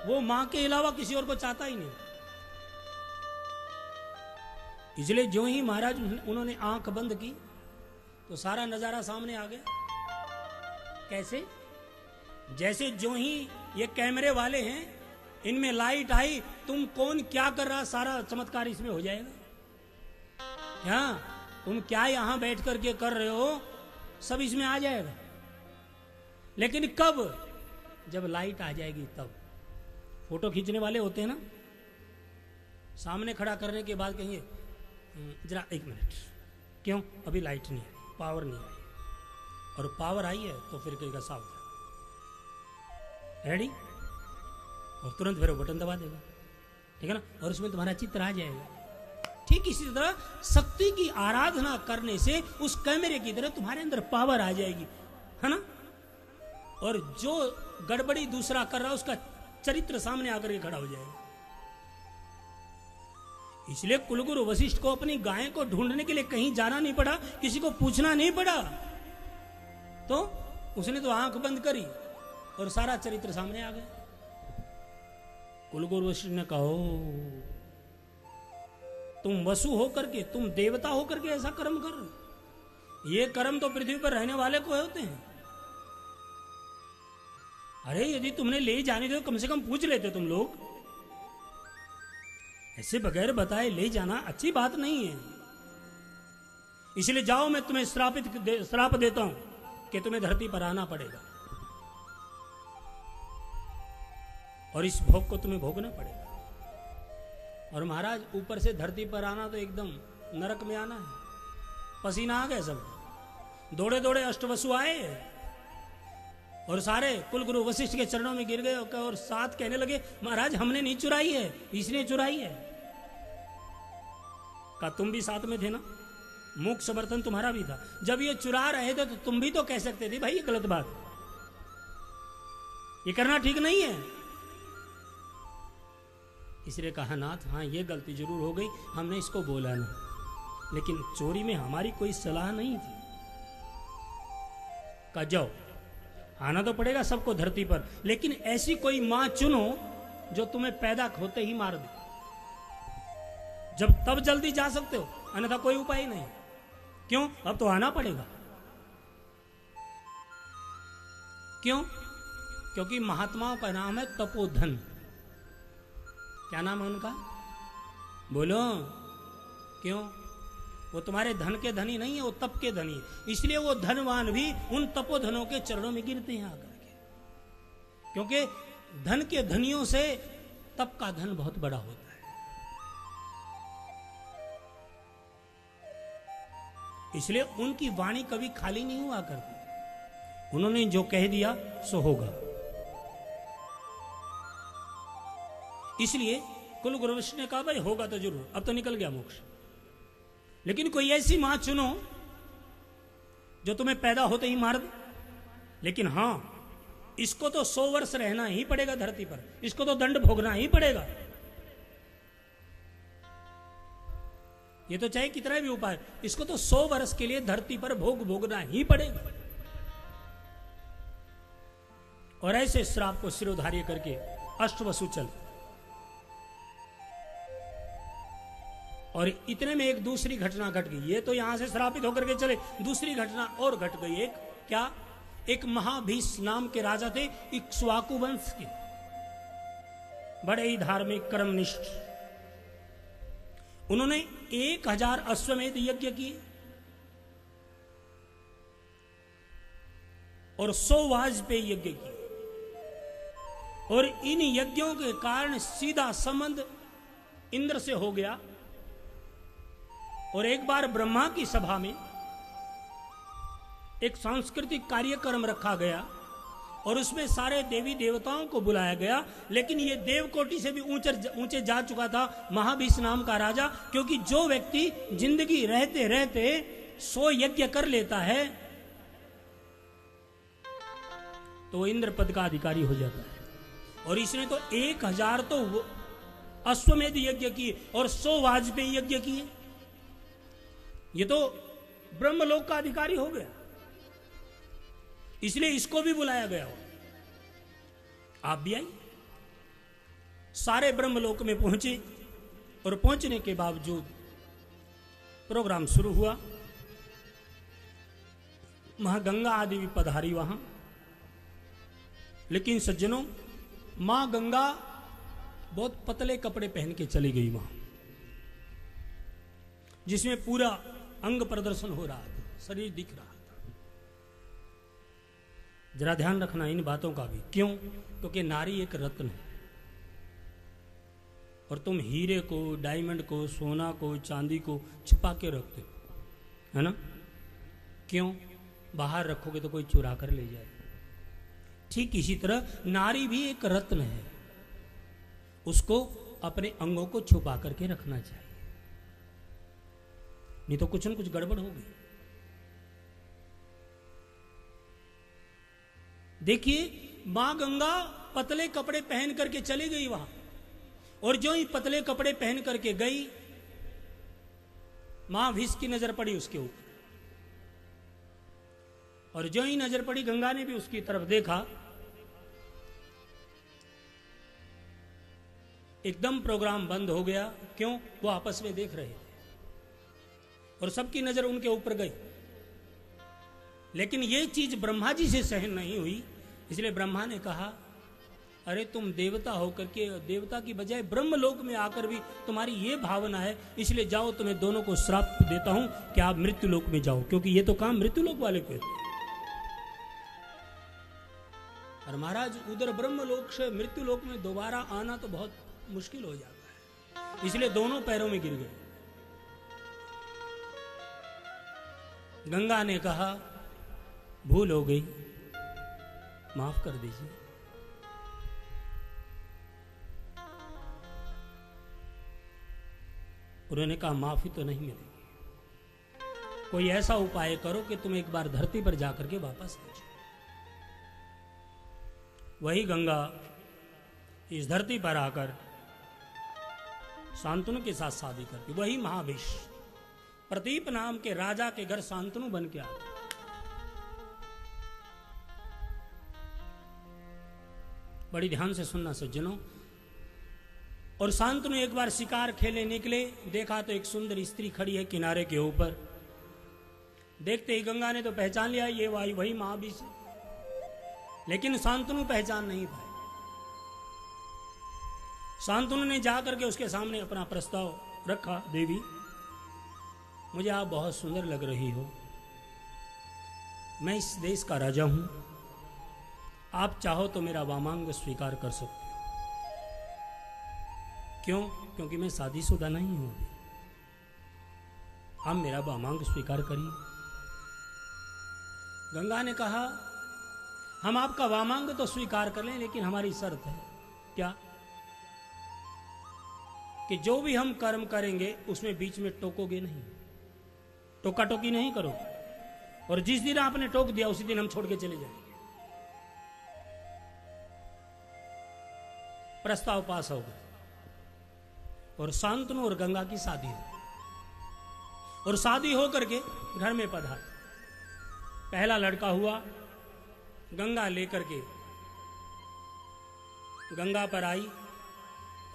वो मां के अलावा किसी और को चाहता ही नहीं। इसलिए जो ही महाराज उन्होंने आंख बंद की तो सारा नजारा सामने आ गया। कैसे? जैसे जो ही ये कैमरे वाले हैं, इनमें लाइट आई, तुम कौन क्या कर रहा, सारा चमत्कार इसमें हो जाएगा। क्या तुम क्या यहां बैठ करके कर रहे हो, सब इसमें आ जाएगा। लेकिन कब? जब लाइट आ जाएगी तब। फोटो खींचने वाले होते हैं ना, सामने खड़ा करने के बाद कहेंगे जरा 1 मिनट, क्यों? अभी लाइट नहीं आई, पावर नहीं आई, और पावर आई है तो फिर कहेगा सावधान, रेडी, और तुरंत फिर वो बटन दबा देगा, ठीक है ना, और उसमें तुम्हारा चित्र आ जाएगा। ठीक इसी तरह शक्ति की आराधना करने से उस कैमरे की तरह तुम्हारे अंदर पावर आ जाएगी, है ना, और जो गड़बड़ी दूसरा कर रहा है उसका चरित्र सामने आकर के खड़ा हो जाएगा। इसलिए कुलगुरु वशिष्ठ को अपनी गाय को ढूंढने के लिए कहीं जाना नहीं पड़ा, किसी को पूछना नहीं पड़ा, तो उसने तो आंख बंद करी और सारा चरित्र सामने आ गया। कुलगुरु वशिष्ठ ने कहा, तुम वसु होकर के, तुम देवता होकर के ऐसा कर्म कर रहे हो। ये कर्म तो पृथ्वी पर रहने वाले को होते हैं। अरे यदि तुमने ले जाने दो कम से कम पूछ लेते तुम लोग। ऐसे बगैर बताए ले जाना अच्छी बात नहीं है। इसलिए जाओ, मैं तुम्हें श्राप देता हूं कि तुम्हें धरती पर आना पड़ेगा और इस भोग को तुम्हें भोगना पड़ेगा। और महाराज ऊपर से धरती पर आना तो एकदम नरक में आना है। पसीना आ गए सब, दौड़े दौड़े अष्टवसु आए और सारे कुलगुरु वशिष्ठ के चरणों में गिर गए और साथ कहने लगे महाराज हमने नहीं चुराई है, इसने चुराई है। कहा तुम भी साथ में थे ना, मूक समर्थन तुम्हारा भी था। जब ये चुरा रहे थे तो तुम भी तो कह सकते थे भाई ये गलत बात, ये करना ठीक नहीं है। इसलिए कहा नाथ हाँ ये गलती जरूर हो गई, हमने इसको बोला नहीं, लेकिन चोरी में हमारी कोई सलाह नहीं थी। कहा जाओ, आना तो पड़ेगा सबको धरती पर, लेकिन ऐसी कोई मां चुनो जो तुम्हें पैदा होते ही मार दे। जब तब जल्दी जा सकते हो, अन्यथा कोई उपाय नहीं। क्यों? अब तो आना पड़ेगा। क्यों? क्योंकि महात्माओं का नाम है तपोधन। क्या नाम है उनका? बोलो। क्यों? वो तुम्हारे धन के धनी नहीं है, वो तप के धनी है। इसलिए वो धनवान भी उन तपोधनों के चरणों में गिरते हैं आकर के, क्योंकि धन के धनियों से तप का धन बहुत बड़ा होता है। इसलिए उनकी वाणी कभी खाली नहीं हुआ करती। उन्होंने जो कह दिया सो होगा। इसलिए कुल गुरु वशिष्ठ ने कहा भाई होगा तो जरूर, अब तो निकल गया मोक्ष, लेकिन कोई ऐसी मां चुनो जो तुम्हें पैदा होते ही मार दे। लेकिन हां, इसको तो 100 वर्ष रहना ही पड़ेगा धरती पर, इसको तो दंड भोगना ही पड़ेगा। ये तो चाहे कितना भी उपाय, इसको तो 100 वर्ष के लिए धरती पर भोगना ही पड़ेगा। और ऐसे श्राप को सिरोधार्य करके अष्टवसु चल। और इतने में एक दूसरी घटना घट गई। ये तो यहां से श्रापित होकर के चले, दूसरी घटना और घट गई। एक क्या? एक महाभीष नाम के राजा थे, इक्ष्वाकु वंश के, बड़े ही धार्मिक कर्मनिष्ठ। उन्होंने 1000 अश्वमेध यज्ञ किए और 100 वाजपेयी यज्ञ किए। और इन यज्ञों के कारण सीधा संबंध इंद्र से हो गया। और एक बार ब्रह्मा की सभा में एक सांस्कृतिक कार्यक्रम रखा गया और उसमें सारे देवी देवताओं को बुलाया गया। लेकिन ये देवकोटि से भी ऊंचे जा चुका था महाभीष नाम का राजा, क्योंकि जो व्यक्ति जिंदगी रहते रहते 100 यज्ञ कर लेता है तो वो इंद्र पद का अधिकारी हो जाता है। और इसने तो 1000 तो अश्वमेध यज्ञ किए और 100 वाजपेयी यज्ञ किए। ये तो ब्रह्मलोक का अधिकारी हो गया। इसलिए इसको भी बुलाया गया हो। आप भी आइए। सारे ब्रह्मलोक में पहुंचे और पहुंचने के बावजूद प्रोग्राम शुरू हुआ। मां गंगा आदि भी पधारी वहां। लेकिन सज्जनों, मां गंगा बहुत पतले कपड़े पहन के चली गई वहां, जिसमें पूरा अंग प्रदर्शन हो रहा था, शरीर दिख रहा था। जरा ध्यान रखना इन बातों का भी। क्यों? क्योंकि नारी एक रत्न है और तुम हीरे को, डायमंड को, सोना को, चांदी को छिपा के रखते हो, है ना? क्यों? बाहर रखोगे तो कोई चुरा कर ले जाए। ठीक इसी तरह नारी भी एक रत्न है, उसको अपने अंगों को छुपा करके रखना चाहिए, नहीं तो कुछ न कुछ गड़बड़ होगी। देखिए, मां गंगा पतले कपड़े पहन करके चली गई वहां, और जो ही पतले कपड़े पहन करके गई, मां भीष की नजर पड़ी उसके ऊपर, और जो ही नजर पड़ी गंगा ने भी उसकी तरफ देखा एकदम प्रोग्राम बंद हो गया। क्यों? वो आपस में देख रहे थे और सबकी नजर उनके ऊपर गई। लेकिन ये चीज ब्रह्मा जी से सहन नहीं हुई, इसलिए ब्रह्मा ने कहा, अरे तुम देवता होकर के देवता की बजाय ब्रह्मलोक में आकर भी तुम्हारी ये भावना है, इसलिए जाओ, तुम्हें दोनों को श्राप देता हूं कि आप मृत्युलोक में जाओ, क्योंकि ये तो काम मृत्युलोक वाले को होते हैं। और महाराज उधर ब्रह्मलोक से मृत्युलोक में दोबारा आना तो बहुत मुश्किल हो जाता है, इसलिए दोनों पैरों में गिर गए। गंगा ने कहा, भूल हो गई, माफ कर दीजिए। उन्होंने कहा, माफी तो नहीं मिलेगी, कोई ऐसा उपाय करो कि तुम एक बार धरती पर जाकर के वापस आ जाओ। वही गंगा इस धरती पर आकर शांतनु के साथ शादी करती। वही महाविष प्रदीप नाम के राजा के घर शांतनु बन के आते। बड़ी ध्यान से सुनना सज्जनों। और शांतनु एक बार शिकार खेले निकले, देखा तो एक सुंदर स्त्री खड़ी है किनारे के ऊपर। देखते ही गंगा ने तो पहचान लिया, ये वही महाविष है। लेकिन शांतनु पहचान नहीं पाए। शांतनु ने जाकर के उसके सामने अपना प्रस्ताव रखा, देवी मुझे आप बहुत सुंदर लग रही हो, मैं इस देश का राजा हूं, आप चाहो तो मेरा वामांग स्वीकार कर सकते हो। क्यों? क्योंकि मैं शादीशुदा नहीं हूं अभी, आप मेरा वामांग स्वीकार करिए। गंगा ने कहा, हम आपका वामांग तो स्वीकार कर लें, लेकिन हमारी शर्त है। क्या? कि जो भी हम कर्म करेंगे उसमें बीच में टोकोगे नहीं, टोका टोकी नहीं करोगे, और जिस दिन आपने टोक दिया उसी दिन हम छोड़ के चले जाएंगे। प्रस्ताव पास हो गया और शांतनु और गंगा की शादी हो। और शादी हो करके घर में पधार। पहला लड़का हुआ, गंगा लेकर के गंगा पर आई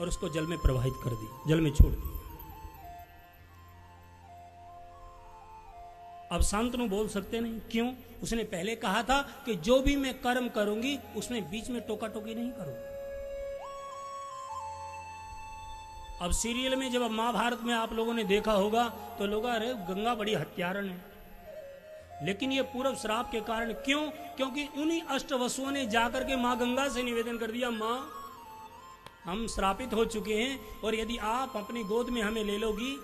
और उसको जल में प्रवाहित कर दी, जल में छोड़ दी। अब शांतनु बोल सकते नहीं, क्यों? उसने पहले कहा था कि जो भी मैं कर्म करूंगी उसमें बीच में टोका टोकी नहीं करूंगी। अब सीरियल में जब महाभारत में आप लोगों ने देखा होगा तो लोग, अरे गंगा बड़ी हत्यारन है, लेकिन ये पूर्व श्राप के कारण। क्यों? क्योंकि उन्हीं अष्टवसुओं ने जाकर के मां गंगा से निवेदन कर दिया, मां हम श्रापित हो चुके हैं और यदि आप अपनी गोद में हमें ले लोगी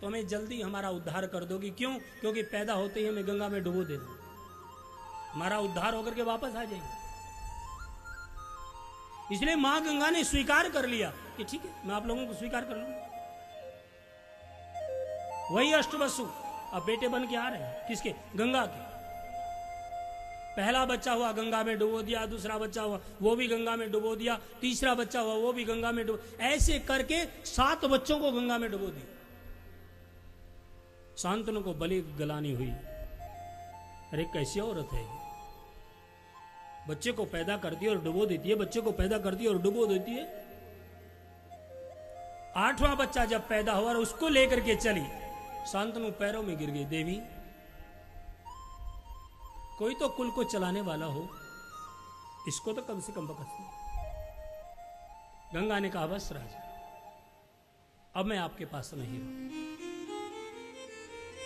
तो हमें जल्दी हमारा उद्धार कर दोगी। क्यों? क्योंकि पैदा होते ही हमें गंगा में डुबो दे दो, हमारा उद्धार होकर के वापस आ जाएंगे। इसलिए मां गंगा ने स्वीकार कर लिया कि ठीक है, मैं आप लोगों को स्वीकार कर लूंगा। वही अष्टवसु अब बेटे बन के आ रहे हैं। किसके? गंगा के। पहला बच्चा हुआ, गंगा में डुबो दिया। दूसरा बच्चा हुआ, वो भी गंगा में डुबो दिया। तीसरा बच्चा हुआ, वो भी गंगा में डुबो। ऐसे करके 7 बच्चों को गंगा में डुबो दिया। शांतनु को बलि गलानी हुई। अरे कैसी औरत है ये, बच्चे को पैदा करती है और डुबो देती है, बच्चे को पैदा करती है और डुबो देती है। 8वां बच्चा जब पैदा हुआ और उसको लेकर के चली, शांतनु पैरों में गिर गई। देवी कोई तो कुल को चलाने वाला हो, इसको तो कम से कम बख्श। गंगा ने कहा, बस राजा, अब मैं आपके पास नहीं हूं,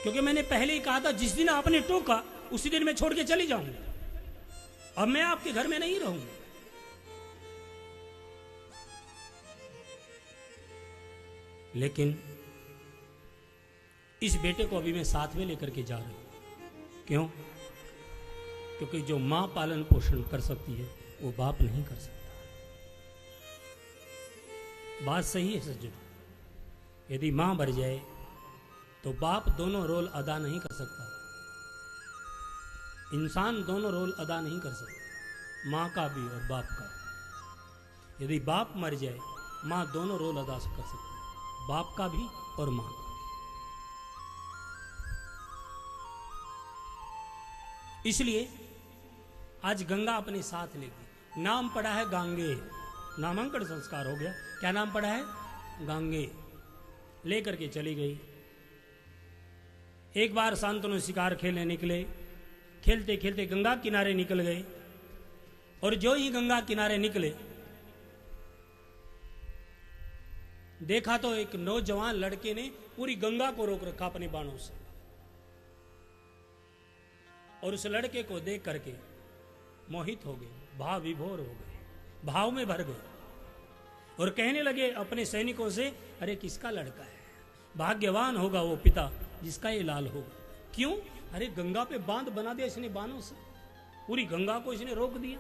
क्योंकि मैंने पहले ही कहा था जिस दिन आपने टोका उसी दिन मैं छोड़ के चली जाऊंगा। अब मैं आपके घर में नहीं रहूंगा। लेकिन इस बेटे को अभी मैं साथ में लेकर के जा रहा हूं। क्यों? क्योंकि जो मां पालन पोषण कर सकती है वो बाप नहीं कर सकता। बात सही है सज्जनों। यदि मां मर जाए तो बाप दोनों रोल अदा नहीं कर सकता। इंसान दोनों रोल अदा नहीं कर सकता, मां का भी और बाप का। यदि बाप मर जाए, मां दोनों रोल अदा कर सकती है, बाप का भी और मां का। इसलिए आज गंगा अपने साथ लेगी। नाम पड़ा है गांगे, नामांकन संस्कार हो गया। क्या नाम पड़ा है? गांगे। लेकर के चली गई। एक बार शांतनु शिकार खेलने निकले, खेलते खेलते गंगा किनारे निकल गए, और जो ही गंगा किनारे निकले देखा तो एक नौजवान लड़के ने पूरी गंगा को रोक रखा अपने बाणों से, और उस लड़के को देख करके मोहित हो गए, भाव विभोर हो गए, भाव में भर गए, और कहने लगे अपने सैनिकों से, अरे किसका लड़का है, भाग्यवान होगा वो पिता जिसका ये लाल होगा। क्यों? अरे गंगा पे बांध बना दिया इसने बाणों से, पूरी गंगा को इसने रोक दिया।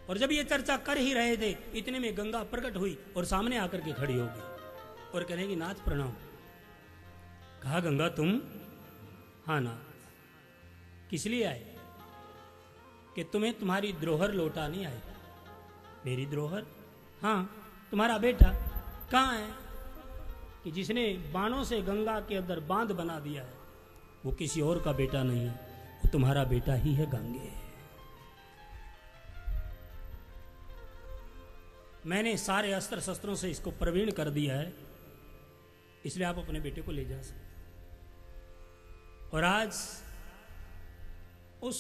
और जब ये चर्चा कर ही रहे थे इतने में गंगा प्रकट हुई और सामने आकर के खड़ी हो गई और कहेगी, नाथ प्रणाम। कहा, गंगा तुम? हाँ नाथ। किस लिए आए? कि तुम्हें तुम्हारी द्रोहर लौटानी आई। मेरी द्रोहर? हाँ, तुम्हारा बेटा कहाँ है? कि जिसने बाणों से गंगा के अंदर बांध बना दिया है वो किसी और का बेटा नहीं है, वो तुम्हारा बेटा ही है गांगे। मैंने सारे अस्त्र शस्त्रों से इसको प्रवीण कर दिया है, इसलिए आप अपने बेटे को ले जा सकते। और आज उस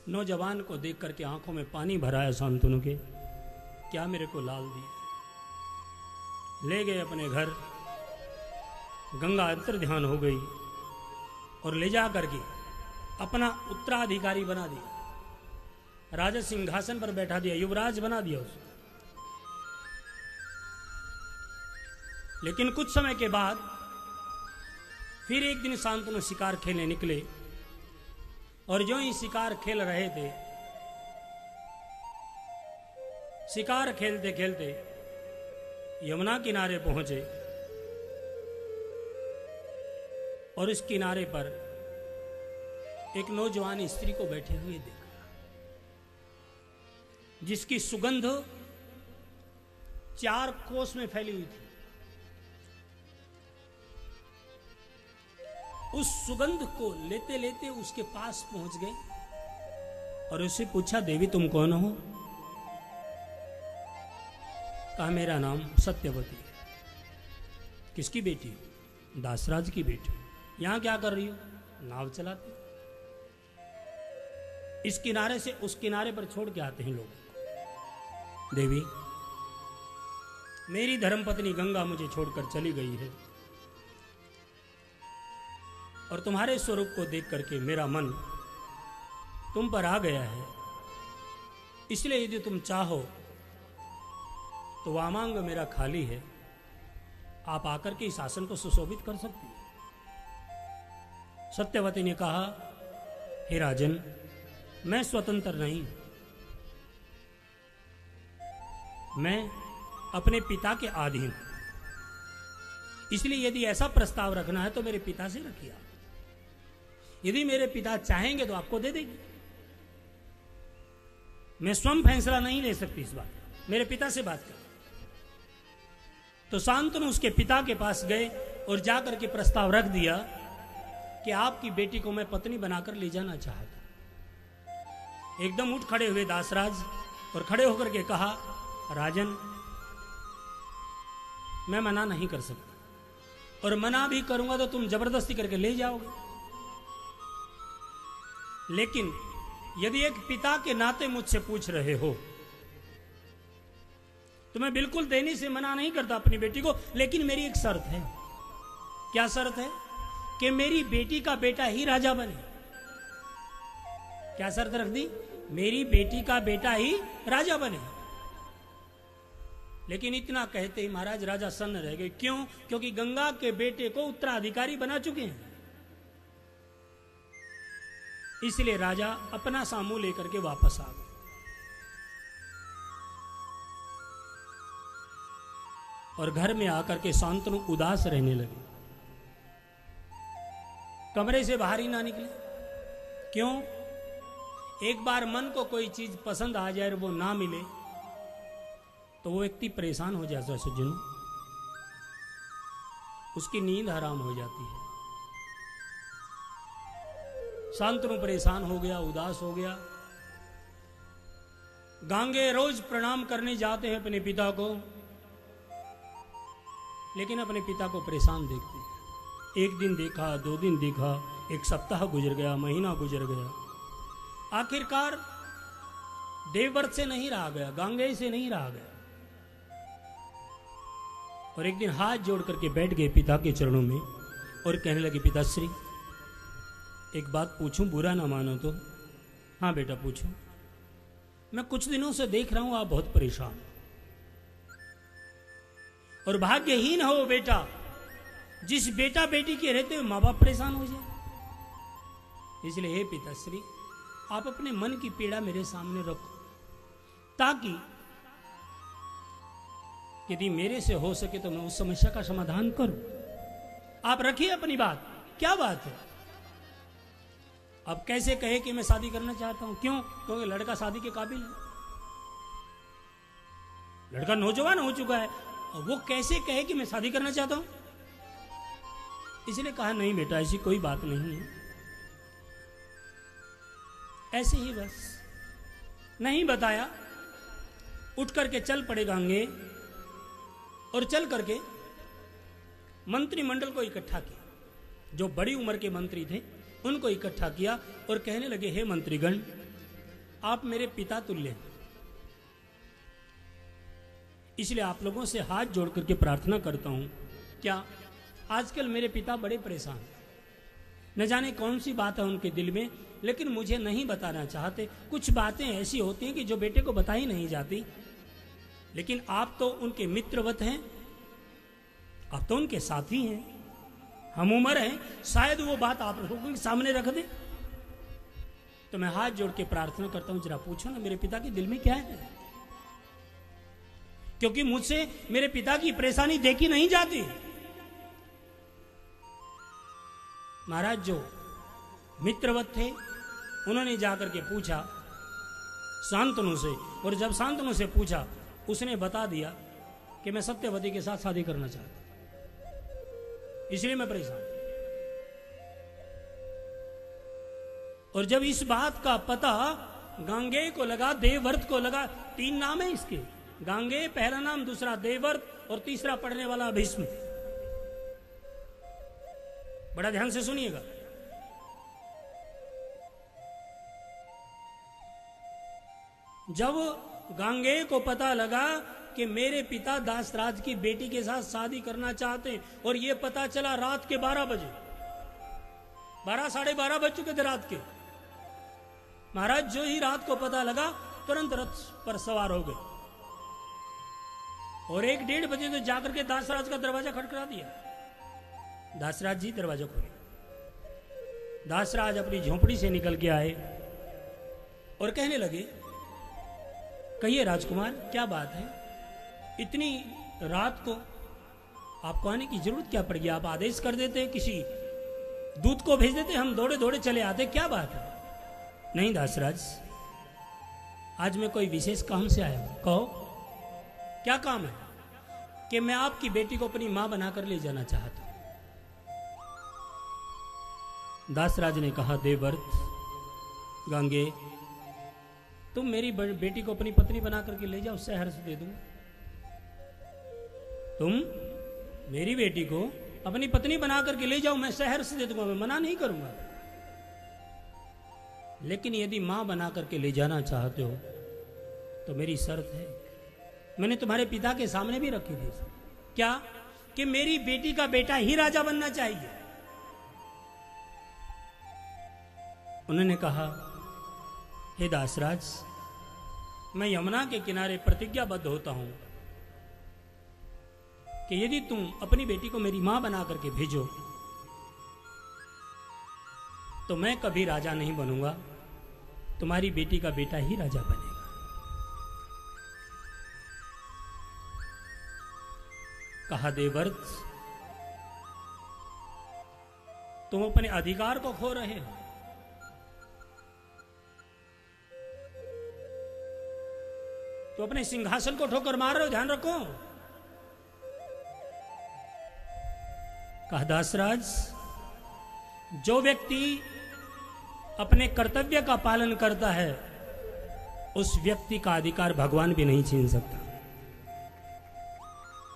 नौजवान को देख करके आंखों में पानी भराया शांतनु के, क्या मेरे को लाल दिया। ले गए अपने घर, गंगा अंतर ध्यान हो गई और ले जा करके अपना उत्तराधिकारी बना दिया, राजा सिंहासन पर बैठा दिया, युवराज बना दिया उसको। लेकिन कुछ समय के बाद फिर एक दिन शांतनु शिकार खेलने निकले, और जो ही शिकार खेल रहे थे, शिकार खेलते खेलते यमुना किनारे पहुंचे, और उस किनारे पर एक नौजवान स्त्री को बैठे हुए देखा, जिसकी सुगंध 4 कोस में फैली हुई थी। उस सुगंध को लेते लेते उसके पास पहुंच गए और उससे पूछा, देवी तुम कौन हो? कहा, मेरा नाम सत्यवती है। किसकी बेटी हो? दासराज की बेटी। यहां क्या कर रही हो? नाव चलाते। इस किनारे से उस किनारे पर छोड़ के आते हैं लोग। देवी, मेरी धर्मपत्नी गंगा मुझे छोड़कर चली गई है, और तुम्हारे स्वरूप को देख करके मेरा मन तुम पर आ गया है, इसलिए यदि तुम चाहो तो वामांग मेरा खाली है, आप आकर के इस आसन को सुशोभित कर सकती हैं। सत्यवती ने कहा, हे राजन, मैं स्वतंत्र नहीं, मैं अपने पिता के अधीन, इसलिए यदि ऐसा प्रस्ताव रखना है तो मेरे पिता से रखिए। यदि मेरे पिता चाहेंगे तो आपको दे देंगे, मैं स्वयं फैसला नहीं ले सकती इस बात, मेरे पिता से बात कर। तो शांतनु उसके पिता के पास गए और जाकर के प्रस्ताव रख दिया कि आपकी बेटी को मैं पत्नी बनाकर ले जाना चाहता। एकदम उठ खड़े हुए दासराज और खड़े होकर के कहा, राजन, मैं मना नहीं कर सकता, और मना भी करूंगा तो तुम जबरदस्ती करके ले जाओगे। लेकिन यदि एक पिता के नाते मुझसे पूछ रहे हो तो मैं बिल्कुल देने से मना नहीं करता अपनी बेटी को, लेकिन मेरी एक शर्त है। क्या शर्त है? कि मेरी बेटी का बेटा ही राजा बने। क्या शर्त रख दी? मेरी बेटी का बेटा ही राजा बने। लेकिन इतना कहते ही महाराज राजा सन्न रह गए। क्यों? क्योंकि गंगा के बेटे को उत्तराधिकारी बना चुके हैं। इसलिए राजा अपना सामू लेकर के वापस आ गए। और घर में आकर के शांतनु उदास रहने लगे, कमरे से बाहर ही ना निकले। क्यों? एक बार मन को कोई चीज पसंद आ जाए और वो ना मिले तो वो व्यक्ति परेशान हो जाता है सज्जनों, उसकी नींद हराम हो जाती है। शांतनु परेशान हो गया, उदास हो गया। गांगे रोज प्रणाम करने जाते हैं अपने पिता को, लेकिन अपने पिता को परेशान देखते हैं। एक दिन देखा, 2 दिन देखा, 1 सप्ताह गुजर गया, महीना गुजर गया। आखिरकार देवव्रत से नहीं रहा गया, गांगे से नहीं रहा गया, और एक दिन हाथ जोड़ करके बैठ गए पिता के चरणों में और कहने लगे, पिताश्री एक बात पूछूं, बुरा ना मानो तो। हाँ बेटा पूछो। मैं कुछ दिनों से देख रहा हूं आप बहुत परेशान और भाग्यहीन हो बेटा, जिस बेटा बेटी के रहते हुए माँ बाप परेशान हो जाए। इसलिए हे पिताश्री आप अपने मन की पीड़ा मेरे सामने रखो, ताकि यदि मेरे से हो सके तो मैं उस समस्या का समाधान करूं। आप रखिए अपनी बात, क्या बात है। अब कैसे कहे कि मैं शादी करना चाहता हूं, क्यों? क्योंकि लड़का शादी के काबिल है, लड़का नौजवान हो चुका है, और वो कैसे कहे कि मैं शादी करना चाहता हूं। इसलिए कहा नहीं बेटा ऐसी कोई बात नहीं है, ऐसे ही बस। नहीं बताया, उठ करके चल पड़े गांगे और चल करके मंत्रिमंडल को इकट्ठा किया। जो बड़ी उम्र के मंत्री थे उनको इकट्ठा किया और कहने लगे, हे मंत्रीगण आप मेरे पिता तुल्य हैं, इसलिए आप लोगों से हाथ जोड़ करके प्रार्थना करता हूं। क्या आजकल मेरे पिता बड़े परेशान, न जाने कौन सी बात है उनके दिल में, लेकिन मुझे नहीं बताना चाहते। कुछ बातें ऐसी होती हैं कि जो बेटे को बताई नहीं जाती, लेकिन आप तो उनके मित्रवत हैं, आप तो उनके साथी हैं, हम उम्र हैं, शायद वो बात आप लोगों के सामने रख दे। तो मैं हाथ जोड़ के प्रार्थना करता हूं, जरा पूछो ना मेरे पिता के दिल में क्या है, क्योंकि मुझसे मेरे पिता की परेशानी देखी नहीं जाती। महाराज जो मित्रवत थे उन्होंने जाकर के पूछा शांतनु से, और जब शांतनु से पूछा उसने बता दिया कि मैं सत्यवती के साथ शादी करना चाहता हूं, इसलिए मैं परेशान। और जब इस बात का पता गांगे को लगा, देवव्रत को लगा, 3 नाम है इसके, गांगे पहला नाम, दूसरा देवव्रत और तीसरा पढ़ने वाला भीष्म। बड़ा ध्यान से सुनिएगा। जब गांगे को पता लगा कि मेरे पिता दासराज की बेटी के साथ शादी करना चाहते हैं, और यह पता चला रात के 12 बजे, 12 साढ़े 12 बज चुके थे रात के। महाराज जो ही रात को पता लगा तुरंत रथ पर सवार हो गए और 1-1:30 बजे तो जाकर के दासराज का दरवाजा खटखटा दिया। दासराज जी दरवाजा खोले। दासराज अपनी झोंपड़ी से निकल के आए और कहने लगे, कहिए राजकुमार क्या बात है, इतनी रात को आपको आने की जरूरत क्या पड़ गई? आप आदेश कर देते, किसी दूत को भेज देते, हम दौड़े दौड़े चले आते, क्या बात है? नहीं दासराज, आज मैं कोई विशेष काम से आया हूं। कहो क्या काम है? कि मैं आपकी बेटी को अपनी मां बनाकर ले जाना चाहता हूं। दासराज ने कहा, देवव्रत, गांगे, तुम मेरी बेटी को अपनी पत्नी बना करके ले जाओ, उससे हर्ष दे दूंगा। तुम मेरी बेटी को अपनी पत्नी बना करके ले जाओ, मैं सहर्ष दे दूंगा, मैं मना नहीं करूंगा। लेकिन यदि मां बना करके ले जाना चाहते हो तो मेरी शर्त है, मैंने तुम्हारे पिता के सामने भी रखी थी। क्या? कि मेरी बेटी का बेटा ही राजा बनना चाहिए। उन्होंने कहा, हे दासराज, मैं यमुना के किनारे प्रतिज्ञाबद्ध होता हूं कि यदि तुम अपनी बेटी को मेरी मां बना करके भेजो तो मैं कभी राजा नहीं बनूंगा, तुम्हारी बेटी का बेटा ही राजा बनेगा। कहा, देवव्रत, तुम अपने अधिकार को खो रहे हो। तो अपने सिंहासन को ठोकर मार रहे हो, ध्यान रखो। कहा, दासराज, जो व्यक्ति अपने कर्तव्य का पालन करता है उस व्यक्ति का अधिकार भगवान भी नहीं छीन सकता।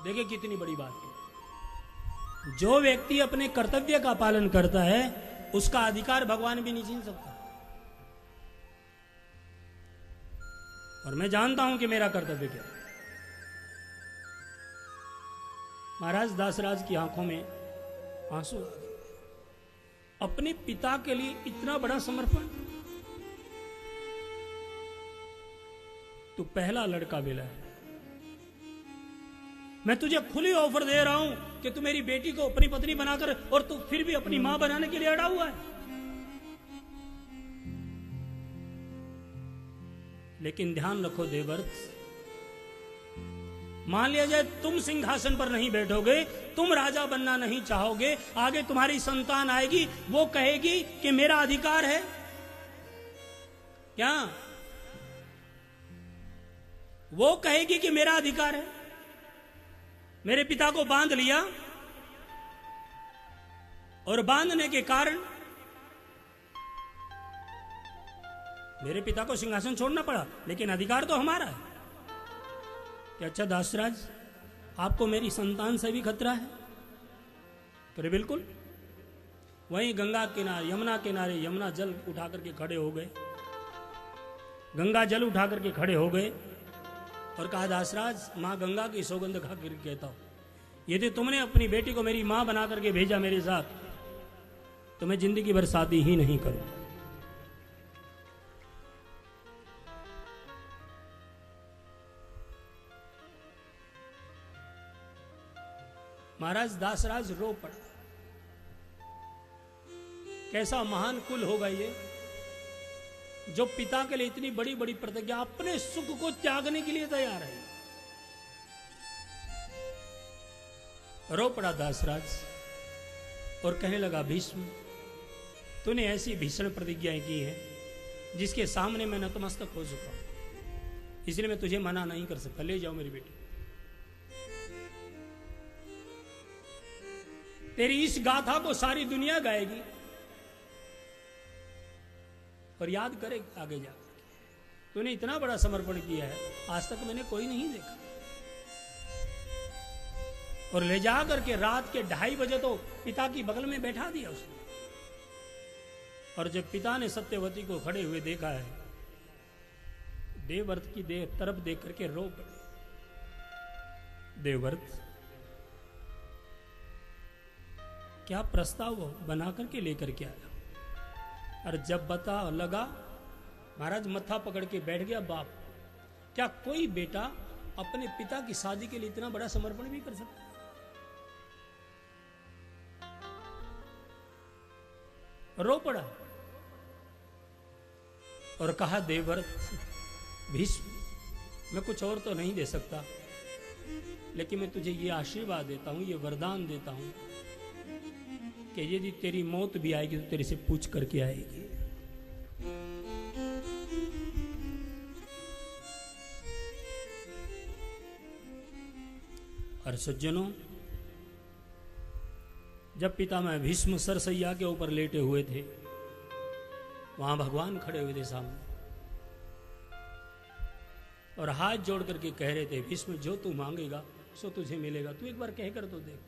देखिए कितनी बड़ी बात है। जो व्यक्ति अपने कर्तव्य का पालन करता है उसका अधिकार भगवान भी नहीं छीन सकता। और मैं जानता हूं कि मेरा कर्तव्य क्या है। महाराज दासराज की आंखों में आंसू आ गए। अपने पिता के लिए इतना बड़ा समर्पण। तू पहला लड़का मिला है, मैं तुझे खुली ऑफर दे रहा हूं कि तू मेरी बेटी को अपनी पत्नी बनाकर, और तू फिर भी अपनी मां बनाने के लिए अड़ा हुआ है। लेकिन ध्यान रखो देवर्ष, मान लिया जाए तुम सिंहासन पर नहीं बैठोगे, तुम राजा बनना नहीं चाहोगे, आगे तुम्हारी संतान आएगी, वो कहेगी कि मेरा अधिकार है क्या? वो कहेगी कि मेरा अधिकार है। मेरे पिता को बांध लिया और बांधने के कारण मेरे पिता को सिंहासन छोड़ना पड़ा, लेकिन अधिकार तो हमारा है। कि अच्छा दासराज, आपको मेरी संतान से भी खतरा है? करे बिल्कुल। वहीं गंगा किनारे, यमुना किनारे, यमुना जल उठा करके खड़े हो गए। गंगा जल उठा करके खड़े हो गए और कहा, दासराज, मां गंगा की सौगंध खा कर कहता हूं, यदि तुमने अपनी बेटी को मेरी मां बना करके भेजा मेरे साथ, तो मैं जिंदगी भर शादी ही नहीं करूंगा। महाराज दासराज रो पड़ा। कैसा महान कुल होगा ये, जो पिता के लिए इतनी बड़ी बड़ी प्रतिज्ञा, अपने सुख को त्यागने के लिए तैयार है। रो पड़ा दासराज और कहने लगा, भीष्म, तूने ऐसी भीषण प्रतिज्ञाएं की हैं जिसके सामने मैं नतमस्तक हो चुका हूं, इसलिए मैं तुझे मना नहीं कर सकता। ले जाओ मेरी बेटी। तेरी इस गाथा को सारी दुनिया गाएगी और याद करे आगे जाकर। तूने इतना बड़ा समर्पण किया है, आज तक मैंने कोई नहीं देखा। और ले जा करके रात के 2:30 बजे तो पिता की बगल में बैठा दिया उसने। और जब पिता ने सत्यवती को खड़े हुए देखा है, देवव्रत की तरफ देख करके रो पड़े। देवव्रत क्या प्रस्ताव बना करके लेकर के आया। और जब बता लगा, महाराज मत्था पकड़ के बैठ गया। बाप, क्या कोई बेटा अपने पिता की शादी के लिए इतना बड़ा समर्पण भी कर सकता है? रो पड़ा और कहा, देवव्रत, भीष्म, मैं कुछ और तो नहीं दे सकता, लेकिन मैं तुझे ये आशीर्वाद देता हूं, ये वरदान देता हूं कि यदि तेरी मौत भी आएगी तो तेरे से पूछ करके आएगी। और सज्जनों, जब पितामह भीष्म सरसैया के ऊपर लेटे हुए थे, वहां भगवान खड़े हुए थे सामने और हाथ जोड़ करके कह रहे थे, भीष्म, जो तू मांगेगा सो तुझे मिलेगा। तू एक बार कहकर तो देख।